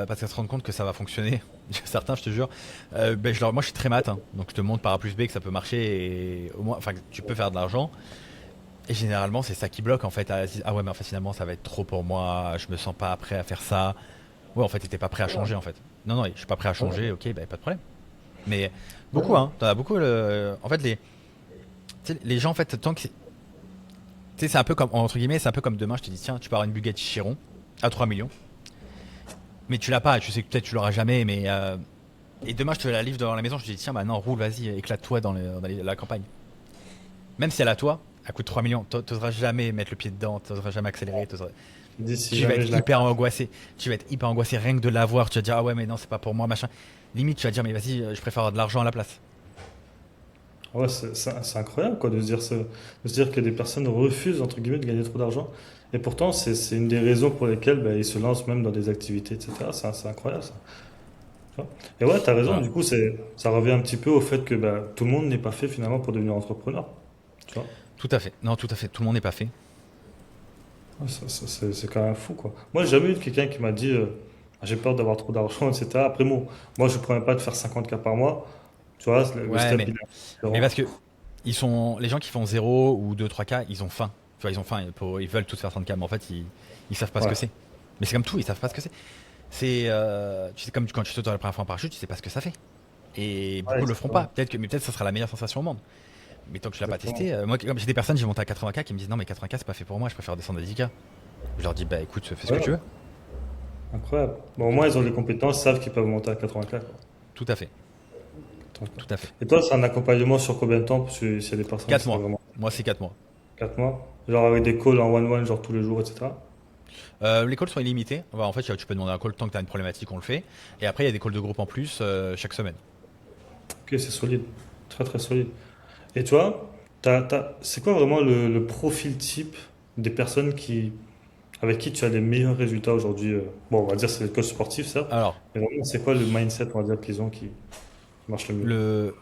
S2: parce qu'elles se rendent compte que ça va fonctionner. Certains, je te jure. Moi, je suis très mat, hein. Donc je te montre par A plus B que ça peut marcher et au moins, enfin, que tu peux faire de l'argent. Et généralement, c'est ça qui bloque en fait. Ah ouais, mais en fait, finalement, ça va être trop pour moi. Je me sens pas prêt à faire ça. Ouais, en fait, t'étais pas prêt à changer en fait. Non, non, je suis pas prêt à changer. Ok, bah pas de problème. Mais beaucoup,
S1: Ouais.
S2: hein. T'en as beaucoup. En fait, tu sais, les gens, en fait, tant que tu sais, c'est un peu comme entre guillemets, c'est un peu comme demain, je te dis tiens, tu pars une Bugatti Chiron à 3 millions, mais tu l'as pas. Tu sais que peut-être tu l'auras jamais, mais et demain, je te la livre devant la maison. Je te dis tiens, bah non, roule, vas-y, éclate-toi dans la campagne. Même si elle a toi, elle coûte 3 millions, t'oseras jamais mettre le pied dedans, t'oseras jamais accélérer,
S1: Je dis si
S2: tu vas
S1: jamais je
S2: être
S1: la...
S2: hyper angoissé. Tu vas être hyper angoissé rien que de l'avoir. Tu vas dire ah ouais mais non c'est pas pour moi machin. Limite tu vas dire mais vas-y je préfère avoir de l'argent à la place.
S1: Ouais, c'est incroyable quoi, de se dire que des personnes refusent entre guillemets de gagner trop d'argent. Et pourtant, c'est une des raisons pour lesquelles bah, ils se lancent même dans des activités, etc. C'est incroyable ça. Tu vois. Et ouais, t'as raison,
S2: Voilà.
S1: du coup, ça revient un petit peu au fait que bah, tout le monde n'est pas fait finalement pour devenir entrepreneur. Tu vois.
S2: Tout à fait. Non tout à fait. Tout le monde n'est pas fait.
S1: Ouais, c'est quand même fou quoi. Moi, j'ai jamais eu quelqu'un qui m'a dit j'ai peur d'avoir trop d'argent, etc. Après, moi, je ne promets pas de faire 50K par mois. Tu vois, le
S2: Ouais
S1: step,
S2: mais
S1: il est
S2: mais
S1: différent.
S2: parce que les gens qui font zéro ou 2 3 k ils ont faim. Tu vois ils ont faim. Ils veulent tous faire 30K mais en fait ils savent pas ce que
S1: Ouais,
S2: c'est. Mais c'est comme tout ils savent pas ce que c'est. C'est tu sais comme quand tu sautes dans la première fois en parachute tu sais pas ce que ça fait. Et
S1: ouais,
S2: beaucoup le feront pas.
S1: exactement.
S2: Peut-être ça sera la meilleure sensation au monde. Mais tant que tu l'as pas
S1: Exactement.
S2: testé, moi comme j'ai des personnes, j'ai monté à 80K qui me disent non mais 80K c'est pas fait pour moi, je préfère descendre à 10K. Je leur dis bah écoute, fais ce que tu
S1: Ouais,
S2: veux.
S1: incroyable. Bon, au moins, ils ont les compétences, ils savent qu'ils peuvent monter à 80K, quoi.
S2: Tout à fait,
S1: 80K.
S2: tout à fait.
S1: Et toi, c'est un accompagnement sur combien de temps? Parce que s'il y a des personnes,
S2: 4
S1: c'est pas
S2: mois.
S1: vraiment
S2: Moi c'est 4 mois.
S1: 4 mois. Genre avec des calls en one-one, genre tous les jours, etc.
S2: Les calls sont illimités. En fait, tu peux demander un call tant que tu as une problématique, on le fait. Et après, il y a des calls de groupe en plus chaque semaine.
S1: Ok, c'est solide. Très très solide. Et toi, c'est quoi vraiment le profil type des personnes avec qui tu as les meilleurs résultats aujourd'hui? Bon, on va dire c'est les coachs sportifs, certes,
S2: Alors,
S1: mais vraiment, c'est quoi le mindset, on va dire, qu'ils ont qui marche le mieux?
S2: le,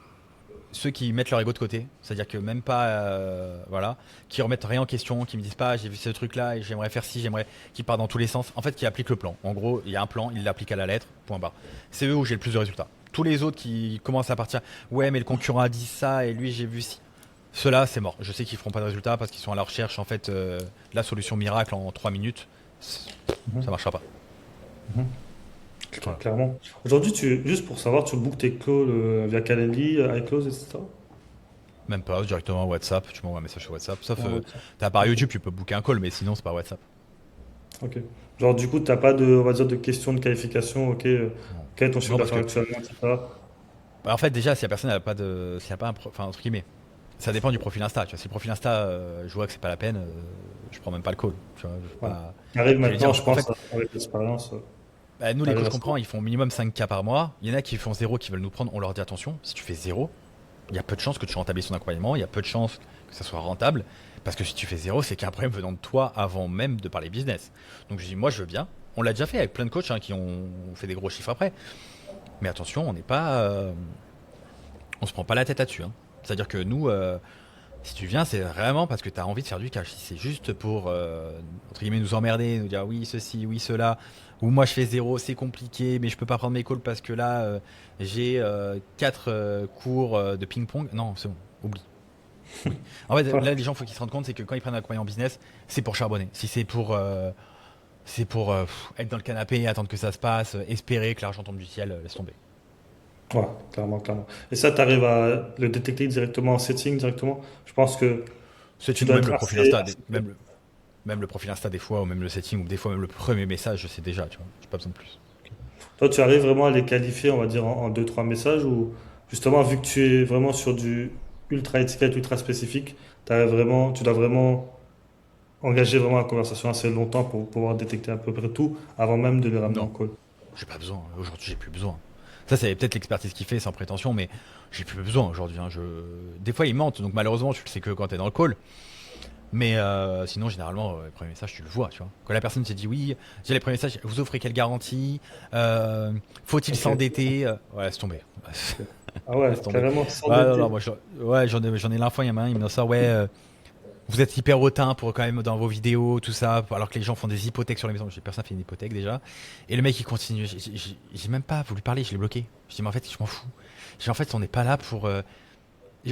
S2: ceux qui mettent leur ego de côté, c'est-à-dire que même pas, voilà, qui remettent rien en question, qui me disent pas, j'ai vu ce truc-là et j'aimerais faire ci, j'aimerais, qui part dans tous les sens. En fait, qui appliquent le plan. En gros, il y a un plan, ils l'appliquent à la lettre, point barre. C'est eux où j'ai le plus de résultats. Tous les autres qui commencent à partir, ouais, mais le concurrent a dit ça et lui, j'ai vu ci. Ceux-là, c'est mort. Je sais qu'ils feront pas de résultats parce qu'ils sont à la recherche en fait de la solution miracle en 3 minutes. Ça
S1: Mhm,
S2: marchera pas.
S1: mhm.
S2: Voilà.
S1: Clairement. Aujourd'hui, juste pour savoir, tu bookes tes calls via Calendly, iClose, etc.
S2: Même pas directement WhatsApp. Tu m'envoies un message sur WhatsApp. Sauf
S1: Ah ouais, tiens.
S2: t'as par
S1: Ok.
S2: YouTube, tu peux booker un call, mais sinon c'est pas WhatsApp.
S1: Ok. Genre, du coup, t'as pas de, on va dire, de questions de qualification, ok,
S2: Non,
S1: quel est ton chiffre
S2: non parce
S1: d'affaires
S2: que
S1: actuellement, etc.
S2: bah, en fait déjà si la personne n'a pas de, s'il y a pas un, enfin entre guillemets, ça dépend du profil Insta. Tu vois, si le profil Insta, je vois que c'est pas la peine, je prends même pas le call. Tu vois, je vais
S1: Ouais.
S2: pas.
S1: T'arrives
S2: J'allais dire
S1: maintenant, je
S2: en
S1: pense,
S2: fait,
S1: avec l'expérience,
S2: bah, nous les
S1: t'arrives
S2: coachs
S1: à
S2: qu'on
S1: savoir.
S2: prend, ils font minimum 5K par mois. Il y en a qui font zéro, qui veulent nous prendre. On leur dit attention, si tu fais zéro, il y a peu de chances que tu rentabilises ton accompagnement, il y a peu de chances que ça soit rentable, parce que si tu fais zéro, c'est qu'il y a un problème venant de toi avant même de parler business. Donc je dis, moi je veux bien. On l'a déjà fait avec plein de coachs qui ont fait des gros chiffres après. Mais attention, on n'est pas, on se prend pas la tête là-dessus, hein. C'est-à-dire que nous, si tu viens, c'est vraiment parce que tu as envie de faire du cash. Si c'est juste pour, entre guillemets, nous emmerder, nous dire oui, ceci, oui, cela, ou moi je fais zéro, c'est compliqué, mais je peux pas prendre mes calls parce que là, j'ai 4 cours de ping-pong. Non, c'est bon, oublie. Oublie. En fait,
S1: Ouais.
S2: là, les gens, faut qu'ils se rendent compte, c'est que quand ils prennent un accompagnement business, c'est pour charbonner. Si c'est pour être dans le canapé, attendre que ça se passe, espérer que l'argent tombe du ciel, laisse tomber.
S1: Ouais, clairement, clairement. Et ça, t'arrives à le détecter directement en setting, directement. Je pense que tu
S2: Setting ou
S1: dois
S2: même
S1: être
S2: le profil
S1: assez,
S2: Insta,
S1: assez...
S2: même le profil Insta des fois, ou même le setting, ou des fois même le premier message, je sais déjà, tu vois. J'ai pas besoin de plus.
S1: Toi, tu arrives vraiment à les qualifier, on va dire, en deux, trois messages ou justement, vu que tu es vraiment sur du ultra étiquette, ultra spécifique, tu dois vraiment engager vraiment la conversation assez longtemps pour pouvoir détecter à peu près tout avant même de les ramener en
S2: Non,
S1: call.
S2: j'ai pas besoin. Aujourd'hui, j'ai plus besoin. Ça, c'est peut-être l'expertise qui fait, sans prétention, mais j'ai plus besoin aujourd'hui, hein. Des fois, ils mentent, donc malheureusement, tu le sais que quand t'es dans le call. Mais sinon, généralement, les premiers messages, tu le vois, tu vois. Quand la personne te dit oui, j'ai les premiers messages, vous offrez quelle garantie? Faut-il
S1: Ok.
S2: s'endetter? Ouais, laisse tomber.
S1: Ok. Ah ouais,
S2: Laisse tomber.
S1: carrément
S2: Ah non, non,
S1: s'endetter.
S2: moi, ouais, j'en ai l'info, il y en a un, il me sort, ouais, vous êtes hyper hautain pour quand même dans vos vidéos, tout ça, alors que les gens font des hypothèques sur les maisons. J'ai personne fait une hypothèque déjà. Et le mec il continue. J'ai même pas voulu parler, je l'ai bloqué. Je dis mais en fait je m'en fous. J'ai en fait on n'est pas là pour.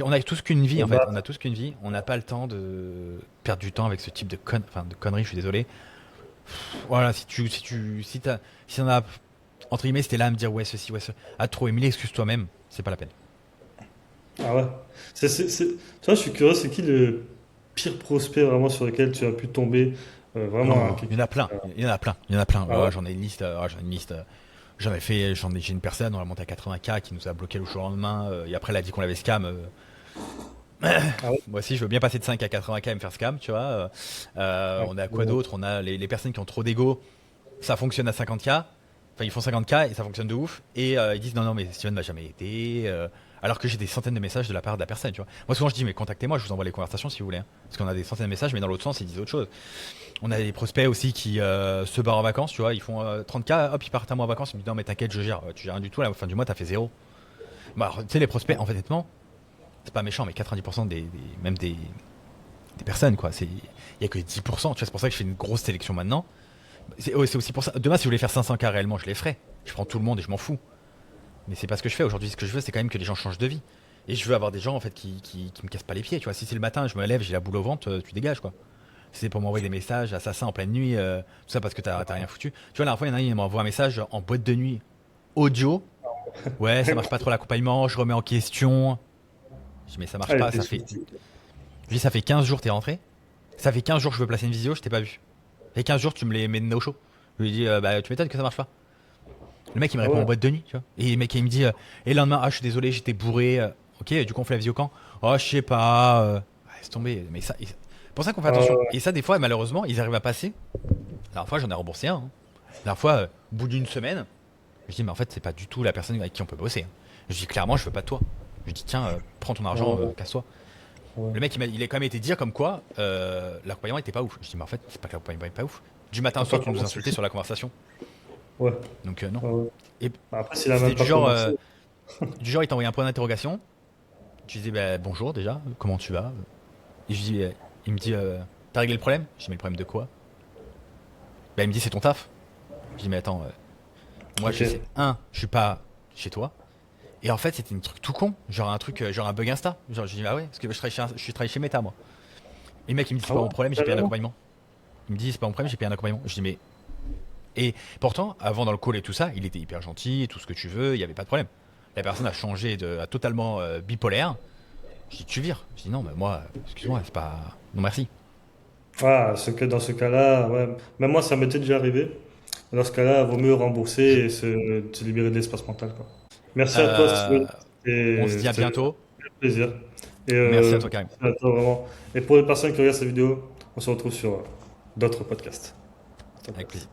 S2: On a tous qu'une vie
S1: Se
S2: en fait. On a
S1: battre.
S2: tous qu'une vie. On n'a pas le temps de perdre du temps avec ce type enfin, de conneries. Je suis désolé. Voilà si t'as si on a entre guillemets c'était là à me dire ouais ceci ouais ce à te trouver mille excuses toi-même, c'est pas la peine.
S1: Ah ouais. Tu vois, je suis curieux, c'est qui le pire prospect vraiment sur lequel tu as pu tomber vraiment
S2: Oh, il y en a plein. Il y en a plein. Il y en a plein.
S1: Ah ouais?
S2: J'en ai une liste. J'en ai une liste. J'ai une personne, on l'a monté à 80K qui nous a bloqué le jour au lendemain. Et après, elle a dit qu'on l'avait scam.
S1: Ah ouais?
S2: Moi aussi, je veux bien passer de 5 à 80K et me faire scam, tu vois.
S1: Ouais.
S2: On a quoi d'autre? On a les personnes qui ont trop d'ego. Ça fonctionne à 50K. Enfin, ils font 50K et ça fonctionne de ouf. Et ils disent non, non, mais Steven m'a jamais aidé. Alors que j'ai des centaines de messages de la part de la personne, tu vois. Moi, souvent, je dis, mais contactez-moi, je vous envoie les conversations si vous voulez, hein. Parce qu'on a des centaines de messages, mais dans l'autre sens, ils disent autre chose. On a des prospects aussi qui se barrent en vacances, tu vois. Ils font 30K, hop, ils partent un mois en vacances. Ils me disent, non, mais t'inquiète, je gère. Tu gères rien du tout. À la fin du mois, t'as fait zéro. Bah, alors, tu sais, les prospects, en fait, honnêtement, c'est pas méchant, mais 90% même des personnes, quoi. Il y a que 10%. Tu vois, c'est pour ça que je fais une grosse sélection maintenant. C'est aussi pour ça. Demain, si vous voulez faire 500K réellement, je les ferai. Je prends tout le monde et je m'en fous. Mais c'est pas ce que je fais. Aujourd'hui, ce que je veux, c'est quand même que les gens changent de vie. Et je veux avoir des gens, en fait, qui me cassent pas les pieds. Tu vois, si c'est le matin, je me lève, j'ai la boule au ventre, tu dégages, quoi. Si c'est pour m'envoyer des messages assassins en pleine nuit, tout ça parce que t'as rien foutu. Tu vois, la dernière fois, il y en a un, il m'envoie un message en boîte de nuit audio. Ouais, ça marche pas trop l'accompagnement, je remets en question. Je dis, mais ça marche
S1: Ah, elle
S2: pas,
S1: était
S2: ça fait.
S1: subtile.
S2: Je dis, ça fait 15 jours, t'es rentré. Ça fait 15 jours, je veux placer une visio, je t'ai pas vu. Ça fait 15 jours, tu me les mets de no show. Je lui dis, bah, tu m'étonnes que ça marche pas. Le mec, il me
S1: Ah
S2: répond en
S1: ouais.
S2: boîte de nuit, tu vois. Et le mec, il me dit, et le lendemain, ah, je suis désolé, j'étais bourré. Ok, du coup, on fait la visio quand? Oh, je sais pas. Ouais, laisse tomber. Mais ça, pour ça qu'on fait
S1: Ah
S2: attention.
S1: ouais.
S2: Et ça, des fois, malheureusement, ils arrivent à passer La dernière fois, j'en ai remboursé un. Hein. La dernière fois, au bout d'une semaine, je dis, mais en fait, c'est pas du tout la personne avec qui on peut bosser. Hein. Je dis, clairement, je veux pas de toi. Je dis, tiens, prends ton argent,
S1: Ouais,
S2: casse-toi.
S1: ouais.
S2: Le mec, il a quand même été dire comme quoi l'accompagnement était pas ouf. Je dis, mais en fait, c'est pas que l'accompagnement est pas ouf. Du matin au
S1: T'as pas
S2: soir, tu nous insultais
S1: commencé.
S2: sur la conversation.
S1: Ouais,
S2: Donc, non.
S1: ouais, ouais.
S2: Et
S1: Bah, après, s'il a
S2: c'était
S1: même pas commencé.
S2: du genre, il t'envoyait un point d'interrogation. Tu disais, bah, bonjour déjà, comment tu vas? Et je dis, il me dit, t'as réglé le problème? Je dis, mais le problème de quoi? Bah, il me dit, c'est ton taf. Je dis, mais attends, moi,
S1: Ok.
S2: je sais, je suis pas chez toi. Et en fait, c'était un truc tout con. Genre un truc, genre un bug Insta. Genre, je dis, ah ouais, parce que je travaille chez Meta, moi. Et le mec, il me dit, c'est
S1: Ah
S2: pas
S1: ouais,
S2: mon problème, j'ai payé un
S1: carrément.
S2: accompagnement. Il me dit, c'est pas mon problème, j'ai payé un accompagnement. Je dis, mais. Et pourtant, avant dans le call et tout ça, il était hyper gentil, tout ce que tu veux, il y avait pas de problème. La personne a changé a totalement bipolaire. Je dis, tu vires. Je dis, non, mais moi, excuse-moi, c'est pas. Non, merci.
S1: Ah, dans ce cas-là, ouais. Même moi, ça m'était déjà arrivé. Dans ce cas-là, il vaut mieux rembourser
S2: Je-
S1: et se libérer de l'espace mental, quoi. Merci à toi,
S2: euh,
S1: Steven.
S2: on se dit à
S1: C'était
S2: bientôt.
S1: un plaisir. Et
S2: Merci à toi, Karim.
S1: merci à toi, vraiment. Et pour les personnes qui regardent cette vidéo, on se retrouve sur d'autres podcasts.
S2: Avec plaisir.